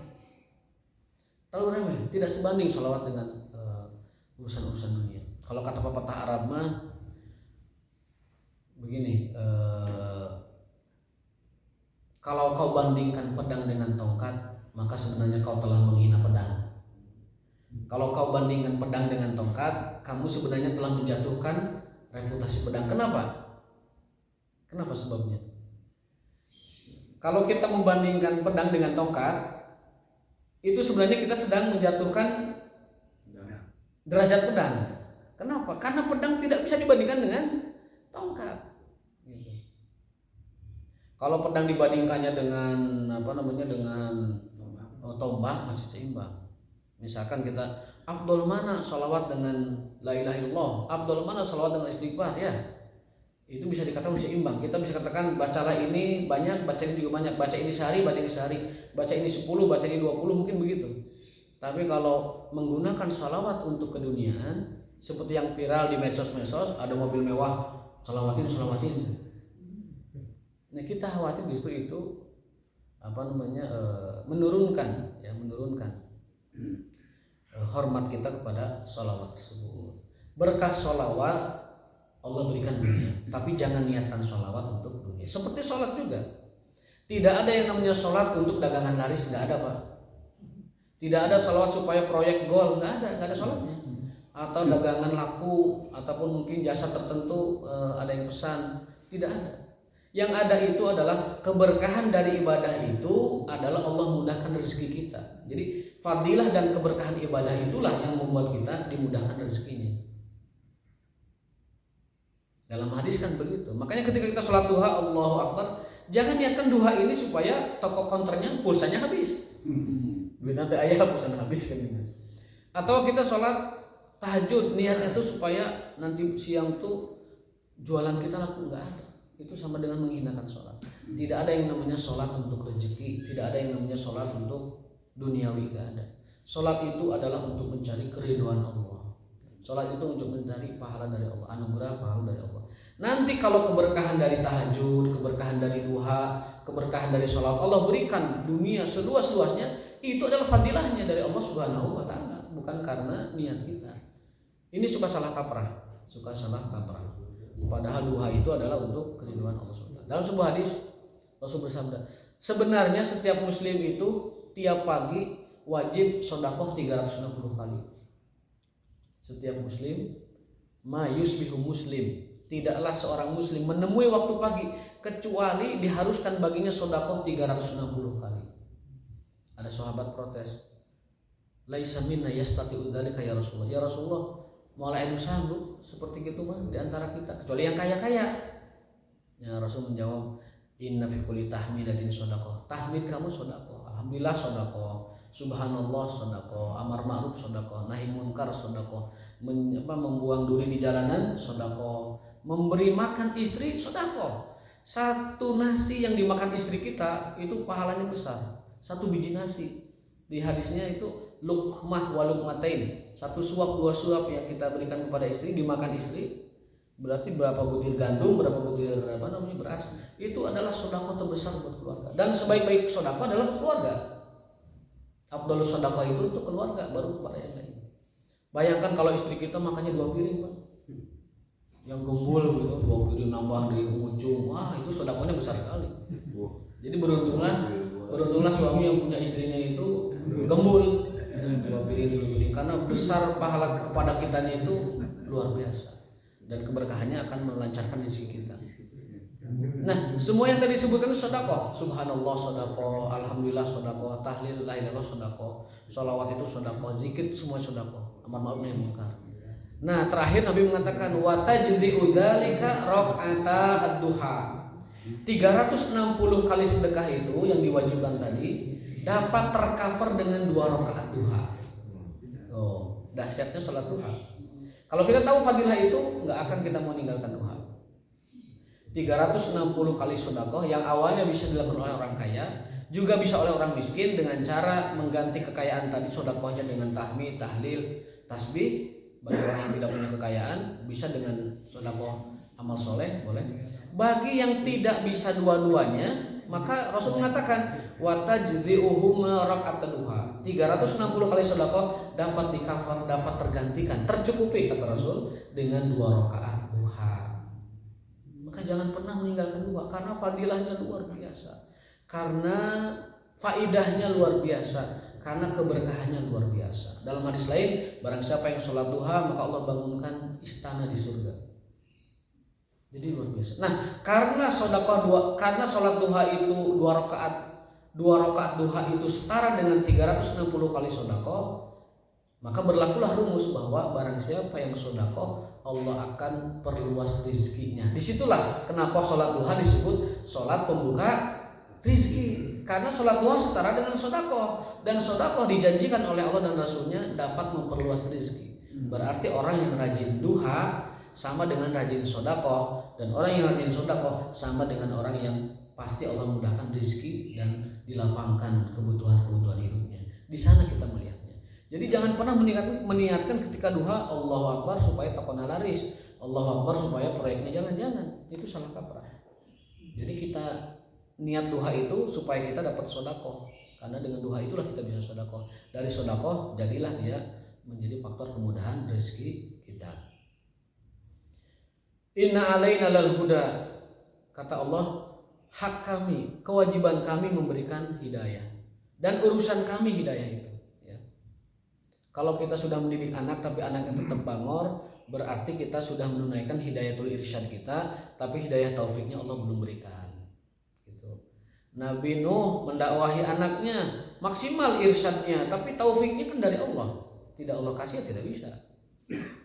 Tidak sebanding sholawat dengan urusan-urusan dunia. Kalau kata pepatah Arab mah begini. Kalau kau bandingkan pedang dengan tongkat, maka sebenarnya kau telah menghina pedang. Kalau kau bandingkan pedang dengan tongkat, kamu sebenarnya telah menjatuhkan reputasi pedang. Kenapa? Kenapa sebabnya? Kalau kita membandingkan pedang dengan tongkat, itu sebenarnya kita sedang menjatuhkan derajat pedang. Kenapa? Karena pedang tidak bisa dibandingkan dengan tongkat. Kalau pedang dibandingkannya dengan tombak masih seimbang. Misalkan kita afdol mana sholawat dengan la ilaha illallah, afdol mana sholawat dengan istighfar, ya itu bisa dikatakan seimbang. Kita bisa katakan bacalah ini banyak, baca ini juga banyak, baca ini sehari, baca ini 10, baca ini 20, mungkin begitu. Tapi kalau menggunakan sholawat untuk keduniaan, seperti yang viral di medsos, ada mobil mewah, sholawatin. Nah kita khawatir justru itu menurunkan hormat kita kepada sholawat tersebut. Berkah sholawat Allah berikan dunia, tapi jangan niatkan sholawat untuk dunia. Seperti sholat juga, tidak ada yang namanya sholat untuk dagangan laris, nggak ada Pak. Tidak ada sholawat supaya proyek gol, nggak ada sholatnya. Atau dagangan laku, ataupun mungkin jasa tertentu ada yang pesan, tidak ada. Yang ada itu adalah keberkahan dari ibadah itu adalah Allah mudahkan rezeki kita. Jadi fadilah dan keberkahan ibadah itulah yang membuat kita dimudahkan rezekinya. Dalam hadis kan begitu. Makanya ketika kita sholat duha, Allahu Akbar, jangan niatkan duha ini supaya toko konternya pulsanya habis. Duit nanti ayah pulsanya habis kan. Atau kita sholat tahajud, niatnya itu supaya nanti siang tuh jualan kita laku, nggak ada. Itu sama dengan menghinakan sholat. Tidak ada yang namanya sholat untuk rezeki, tidak ada yang namanya sholat untuk duniawi, gak ada. Sholat itu adalah untuk mencari keridhaan Allah. Sholat itu untuk mencari pahala dari Allah, anugerah pahala dari Allah. Nanti kalau keberkahan dari tahajud, keberkahan dari duha, keberkahan dari sholat Allah berikan dunia seluas-luasnya, itu adalah fadilahnya dari Allah Subhanahu wa Ta'ala, bukan karena niat kita. Ini suka salah kaprah. Padahal duha itu adalah untuk keridhaan Allah SWT. Dalam sebuah hadis Rasul bersabda, sebenarnya setiap muslim itu tiap pagi wajib sedekah 360 kali. Setiap muslim, ma yusbihu muslim, tidaklah seorang muslim menemui waktu pagi kecuali diharuskan baginya sedekah 360 kali. Ada sahabat protes, laisa minna yastati'u dzalika ya Rasulullah. Ya Rasulullah, moal anu sanggup seperti gitu mah di antara kita kecuali yang kaya-kaya. Ya Rasul menjawab, inna fi kulli tahmidatin shadaqah. Tahmid kamu shadaqah. Alhamdulillah shadaqah. Subhanallah shadaqah. Amar ma'ruf shadaqah. Nahi munkar shadaqah. Membuang duri di jalanan shadaqah. Memberi makan istri shadaqah. Satu nasi yang dimakan istri kita itu pahalanya besar. Satu biji nasi. Di hadisnya itu luqmah wa luqmatain. Satu suap dua suap yang kita berikan kepada istri dimakan istri. Berarti berapa butir gandum, berapa butir beras, itu adalah sedekah terbesar buat keluarga. Dan sebaik-baik sedekah adalah keluarga. Afdhalus sedekah itu untuk keluarga, baru kepada yang lain. Bayangkan kalau istri kita makannya 2 piring, Pak. Yang gembul gitu, 2 piring nambah di ujung. Wah, itu sedekahnya besar sekali. Jadi beruntunglah suami yang punya istrinya itu gembul 2 piring karena besar pahala kepada kitanya itu luar biasa. Dan keberkahannya akan melancarkan rezeki kita. Nah, semua yang tadi disebutkan itu sedekah. Subhanallah sedekah, alhamdulillah sedekah, tahlil la ilaha illallah sedekah, sholawat itu sedekah, zikir semua sedekah, amar ma'ruf nahi munkar. Nah, terakhir Nabi mengatakan wa tajdi'u dzalika raq'ata ad-duha. 360 kali sedekah itu yang diwajibkan tadi dapat tercover dengan 2 rakaat duha. Oh, dahsyatnya salat duha. Kalau kita tahu fadilah itu, nggak akan kita mau meninggalkan duha. 360 kali sedekah yang awalnya bisa dilakukan oleh orang kaya, juga bisa oleh orang miskin dengan cara mengganti kekayaan tadi sedekahnya dengan tahmid, tahlil, tasbih. Bagi orang yang tidak punya kekayaan, bisa dengan sedekah amal soleh, boleh. Bagi yang tidak bisa dua-duanya, maka Rasul mengatakan wa tajdi'uhu raq'at duha. 360 kali sedekah dapat di-cover, dapat tergantikan, tercukupi kata Rasul dengan 2 rakaat duha. Maka jangan pernah meninggalkan duha karena fadilahnya luar biasa. Karena faidahnya luar biasa, karena keberkahannya luar biasa. Dalam hadis lain, barang siapa yang sholat duha maka Allah bangunkan istana di surga. Jadi luar biasa. Nah, karena sholat duha itu 2 rakaat duha itu setara dengan 360 kali sedekah, maka berlakulah rumus bahwa barang siapa yang sedekah Allah akan perluas rizkinya. Disitulah kenapa sholat duha disebut sholat pembuka rizki, karena sholat duha setara dengan sedekah, dan sedekah dijanjikan oleh Allah dan Rasulnya dapat memperluas rizki. Berarti orang yang rajin duha sama dengan rajin sedekah, dan orang yang rajin sedekah sama dengan orang yang pasti Allah mudahkan rizki dan dilapangkan kebutuhan hidupnya. Di sana kita melihatnya. Jadi jangan pernah meniatkan ketika duha Allahu Akbar supaya tokonya laris, Allahu Akbar supaya proyeknya jangan. Itu salah kaprah. Jadi kita niat duha itu supaya kita dapat sedekah, karena dengan duha itulah kita bisa sedekah. Dari sedekah jadilah dia menjadi faktor kemudahan rezeki kita. Inna alaina lal huda, kata Allah, hak kami, kewajiban kami memberikan hidayah, dan urusan kami hidayah itu. Ya. Kalau kita sudah mendidik anak tapi anaknya tetap bangor, berarti kita sudah menunaikan hidayatul irsyad kita, tapi hidayah taufiknya Allah belum berikan. Gitu. Nabi Nuh mendakwahi anaknya, maksimal irsyadnya, tapi taufiknya kan dari Allah. Tidak Allah kasih, tidak bisa.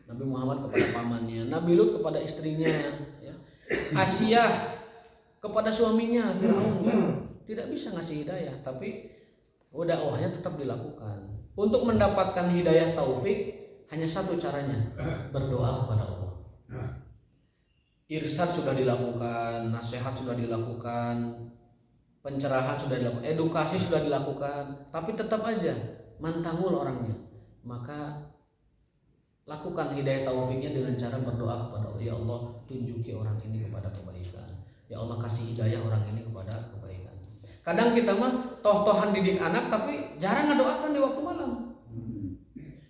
Nabi Muhammad kepada pamannya, Nabi Lut kepada istrinya, ya. Asyah kepada suaminya, Firaun tidak bisa ngasih hidayah, tapi dakwahnya tetap dilakukan. Untuk mendapatkan hidayah taufik hanya satu caranya, berdoa kepada Allah. Irsyad sudah dilakukan, nasihat sudah dilakukan, pencerahan sudah dilakukan, edukasi sudah dilakukan, tapi tetap aja mantangul orangnya. Maka lakukan hidayah taufiknya dengan cara berdoa kepada Allah. Ya Allah, tunjuki orang ini kepada kebaikan. Ya Allah, kasih hidayah orang ini kepada kebaikan. Kadang kita mah toh-tohan didik anak tapi jarang ngedoakan di waktu malam.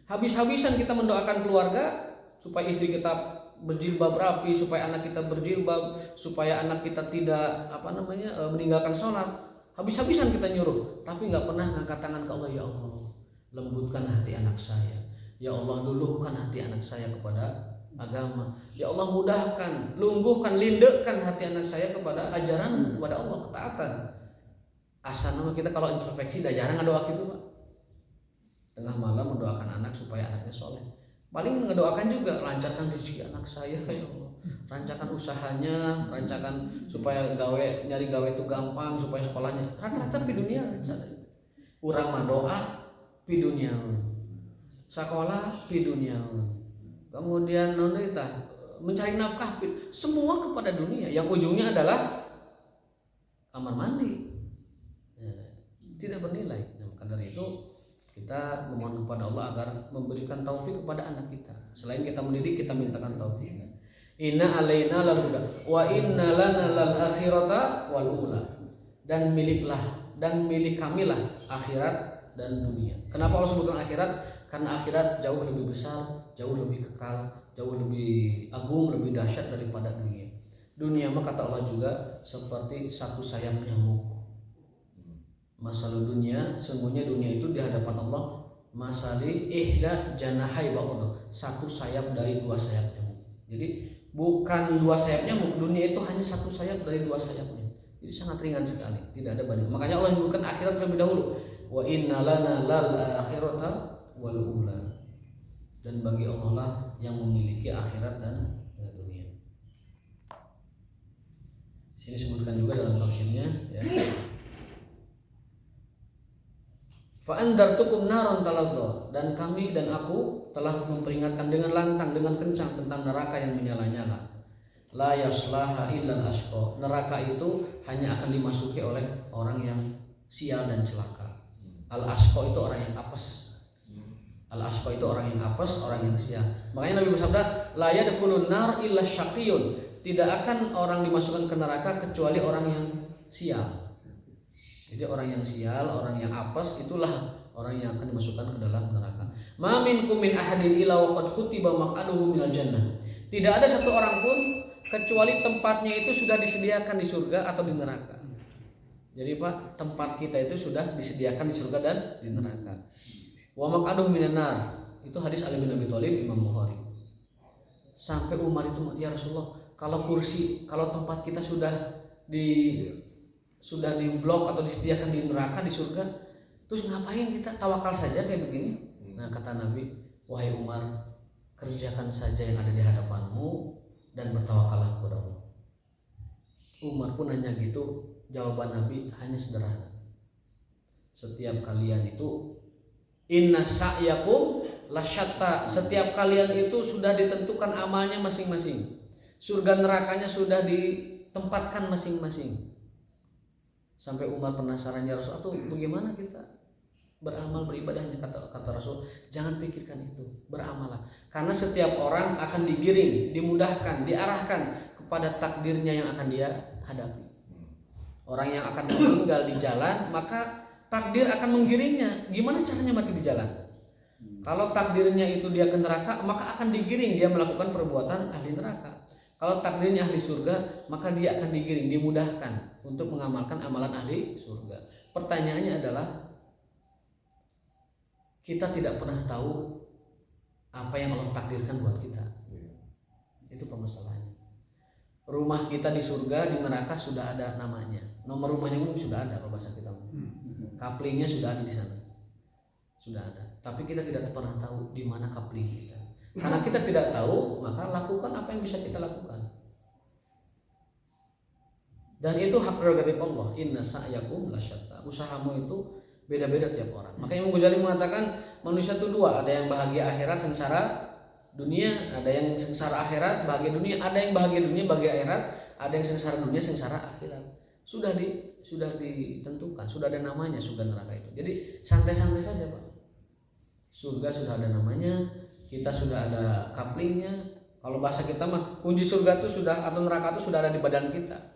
Habis-habisan kita mendoakan keluarga supaya istri kita berjilbab rapi, supaya anak kita berjilbab, supaya anak kita tidak meninggalkan sholat. Habis-habisan kita nyuruh, tapi nggak pernah ngangkat tangan ke Allah. Ya Allah, lembutkan hati anak saya. Ya Allah, luluhkan hati anak saya kepada agama. Ya Allah, mudahkan, lungguhkan, lindekkan hati anak saya kepada ajaran, kepada Allah, ketaatan. Asal kita kalau introspeksi dah jarang ada waktu itu, Pak. tengah malam mendoakan anak supaya anaknya soleh. Paling mendoakan juga lancarkan rezeki anak saya ya Allah, rancakan usahanya, rancakan supaya nyari gawe itu gampang, supaya sekolahnya. Rata-rata di dunia urang mah doa di dunia, sekolah di dunia, kemudian mencari nafkah, semua kepada dunia, yang ujungnya adalah kamar mandi, tidak bernilai. Nah, maka dari itu kita memohon kepada Allah agar memberikan taufik kepada anak kita. Selain kita mendidik, kita mintakan taufik. Inna alaina lal huda wa inna lana lal akhirata wal ula. Dan milik kamilah akhirat dan dunia. Kenapa Allah sebutkan akhirat? Karena akhirat jauh lebih besar, jauh lebih kekal, jauh lebih agung, lebih dahsyat daripada dunia. Dunia mah kata Allah juga seperti satu sayap nyamuk. Masalah dunia, sesungguhnya dunia itu di hadapan Allah masali ihda janahai ba'udah, satu sayap dari dua sayap nyamuk. Jadi bukan dua sayap nyamuk, dunia itu hanya satu sayap dari dua sayapnya. Jadi sangat ringan sekali, tidak ada banding. Makanya Allah menyebutkan akhirat terlebih dahulu. Wa inna lana lal akhirata wal ula. Dan bagi Allah lah yang memiliki akhirat dan dunia. Ini disebutkan juga dalam tafsirnya ya. Fa'andartukum naron taladzah, dan kami dan aku telah memperingatkan dengan lantang, dengan kencang tentang neraka yang menyala-nyala. La yaslaha illal ashqa. Neraka itu hanya akan dimasuki oleh orang yang sial dan celaka. Al ashqa itu orang yang apes. Al ashqa itu orang yang apes, orang yang sial. Makanya Nabi bersabda, la yadkhulun nar illa syaqiyun. Tidak akan orang dimasukkan ke neraka kecuali orang yang sial. Jadi orang yang sial, orang yang apes, itulah orang yang akan dimasukkan ke dalam neraka. Ma minkum min ahadin illa waqad kutiba maq'aduhu minal jannah. Tidak ada satu orang pun kecuali tempatnya itu sudah disediakan di surga atau di neraka. Jadi Pak, tempat kita itu sudah disediakan di surga dan di neraka. Wa maq'aduhu minan nar. Itu hadis Ali bin Abi Thalib, Imam Bukhari. Sampai Umar itu, ya Rasulullah, kalau tempat kita sudah di blok atau disediakan di neraka, di surga, terus ngapain kita tawakal saja kayak begini? Nah kata Nabi, wahai Umar, kerjakan saja yang ada di hadapanmu dan bertawakallah kepada Allah. Umar pun hanya gitu. Jawaban Nabi hanya sederhana. Setiap kalian itu inna sa'yakum lasyatta. Setiap kalian itu sudah ditentukan amalnya masing-masing. Surga nerakanya sudah ditempatkan masing-masing. Sampai Umar penasaran, ya Rasul, atau bagaimana kita beramal beribadahnya? Kata Rasul, jangan pikirkan itu, beramalah. Karena setiap orang akan digiring, dimudahkan, diarahkan kepada takdirnya yang akan dia hadapi. Orang yang akan meninggal di jalan, maka takdir akan menggiringnya. Gimana caranya mati di jalan? Kalau takdirnya itu dia ke neraka, maka akan digiring dia melakukan perbuatan ahli neraka. Kalau takdirnya ahli surga, maka dia akan digiring, dimudahkan untuk mengamalkan amalan ahli surga. Pertanyaannya adalah, kita tidak pernah tahu apa yang Allah takdirkan buat kita. Itu permasalahannya. Rumah kita di surga, di neraka sudah ada namanya. Nomor rumahnya mungkin sudah ada kalau bahasa kita. Kaplingnya sudah ada di sana. Sudah ada. Tapi kita tidak pernah tahu di mana kapling kita. Karena kita tidak tahu, maka lakukan apa yang bisa kita lakukan. Dan itu hak prerogatif Allah. Inna sa'yakum lasyatta. Usahamu itu beda-beda tiap orang. Makanya Imam Ghazali mengatakan manusia itu dua, ada yang bahagia akhirat sengsara dunia, ada yang sengsara akhirat bahagia dunia, ada yang bahagia dunia bahagia akhirat, ada yang sengsara dunia sengsara akhirat. Sudah ditentukan, sudah ada namanya surga neraka itu. Jadi santai-santai saja Pak. Surga sudah ada namanya, kita sudah ada kaplingnya. Kalau bahasa kita mah kunci surga itu sudah, atau neraka itu sudah ada di badan kita.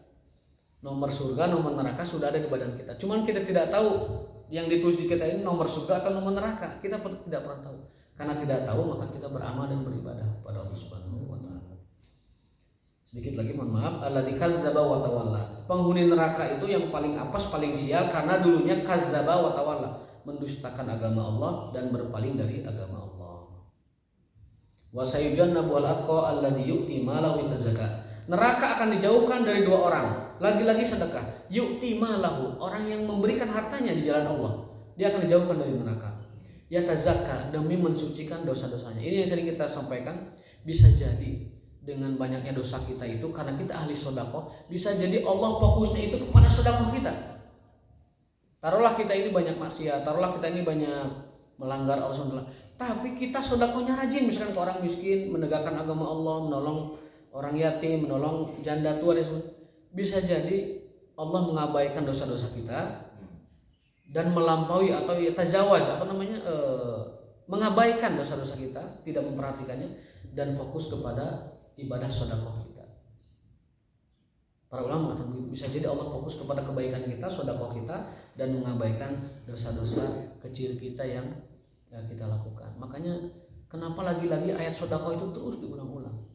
Nomor surga, nomor neraka sudah ada di badan kita. Cuman kita tidak tahu yang ditulis di kita ini nomor surga atau nomor neraka. Kita tidak pernah tahu. Karena tidak tahu, maka kita beramal dan beribadah kepada Allah Subhanahu wa taala. Sedikit lagi mohon maaf, alladzi kadzdzaba wa tawalla. Penghuni neraka itu yang paling apes, paling sial karena dulunya kadzdzaba wa tawalla, mendustakan agama Allah dan berpaling dari agama Allah. Wa sayujannabu al-atqa alladzi yu'ti malahu yatazakka. Neraka akan dijauhkan dari dua orang. Lagi-lagi sedekah. Yu'ti malahu, orang yang memberikan hartanya di jalan Allah, dia akan dijauhkan dari neraka. yatazakka, demi mensucikan dosa-dosanya. Ini yang sering kita sampaikan, bisa jadi dengan banyaknya dosa kita itu karena kita ahli sedekah, bisa jadi Allah fokusnya itu kepada sedekah kita. Taruhlah kita ini banyak maksiat, taruhlah kita ini banyak melanggar Allah SWT, tapi kita sedekahnya rajin, misalkan ke orang miskin, menegakkan agama Allah, menolong orang yatim, menolong janda tua dan sebagainya. Bisa jadi Allah mengabaikan dosa-dosa kita dan melampaui atau ya tajawaz mengabaikan dosa-dosa kita, tidak memperhatikannya dan fokus kepada ibadah sedekah kita. Para ulama mengatakan bisa jadi Allah fokus kepada kebaikan kita, sedekah kita, dan mengabaikan dosa-dosa kecil kita yang kita lakukan. Makanya kenapa lagi-lagi ayat sedekah itu terus diulang-ulang.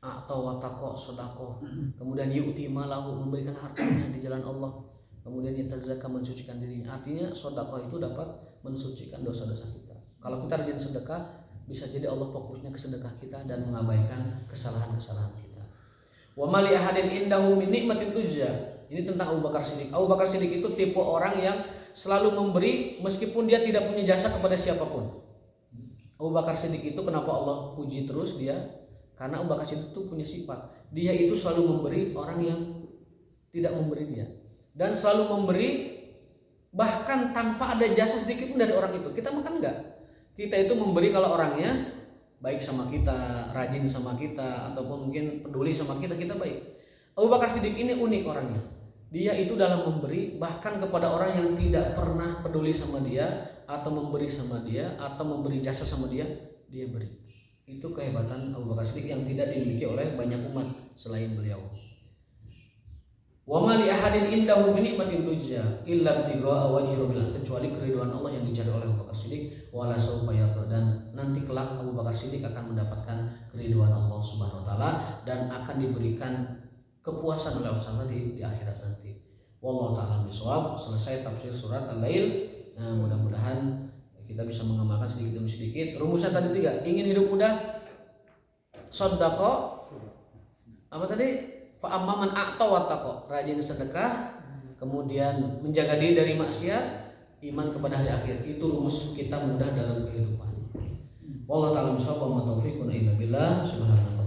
Atau wataqo sedekah, kemudian yu'ti malahu, memberikan hartanya di jalan Allah, kemudian yatazakka, mensucikan dirinya. Artinya sedekah itu dapat mensucikan dosa-dosa kita. Kalau kita rajin sedekah, bisa jadi Allah fokusnya ke sedekah kita dan mengabaikan kesalahan-kesalahan kita. Wa mali ahadin indahu min nikmatin tujza. Ini tentang Abu Bakar Siddiq. Abu Bakar Siddiq itu tipe orang yang selalu memberi meskipun dia tidak punya jasa kepada siapapun. Abu Bakar Siddiq itu kenapa Allah puji terus dia? Karena Abu Bakar Siddiq itu punya sifat, dia itu selalu memberi orang yang tidak memberi dia, dan selalu memberi bahkan tanpa ada jasa sedikit pun dari orang itu. Kita makan enggak? Kita itu memberi kalau orangnya baik sama kita, rajin sama kita, ataupun mungkin peduli sama kita, kita baik. Abu Bakar Siddiq ini unik orangnya. Dia itu dalam memberi bahkan kepada orang yang tidak pernah peduli sama dia, atau memberi sama dia, atau memberi jasa sama dia, dia beri. Itu kehebatan Abu Bakar Siddiq yang tidak dimiliki oleh banyak umat selain beliau. Wa ma li ahadin indahu min nikmatin tujza illa ibtigha'a wajhi rabbil, kecuali keridhaan Allah yang dicari oleh Abu Bakar Siddiq, wala saufa yarda, dan nanti kelak Abu Bakar Siddiq akan mendapatkan keridhaan Allah Subhanahu wa taala dan akan diberikan kepuasan oleh Allah Subhanahu di akhirat nanti. Wallahu ta'ala bishawab. Selesai tafsir surat Al-Lail. Nah, mudah-mudahan kita bisa mengamalkan sedikit demi sedikit. Rumusan tadi 3, ingin hidup mudah, sedekah, apa tadi? Fa amman a'ta wattaqa, rajin sedekah, kemudian menjaga diri dari maksiat, iman kepada hari akhir. Itu rumus kita mudah dalam kehidupan. Wallahu ta'ala bishawab wa ma taufiquna illa billah. Subhanallah.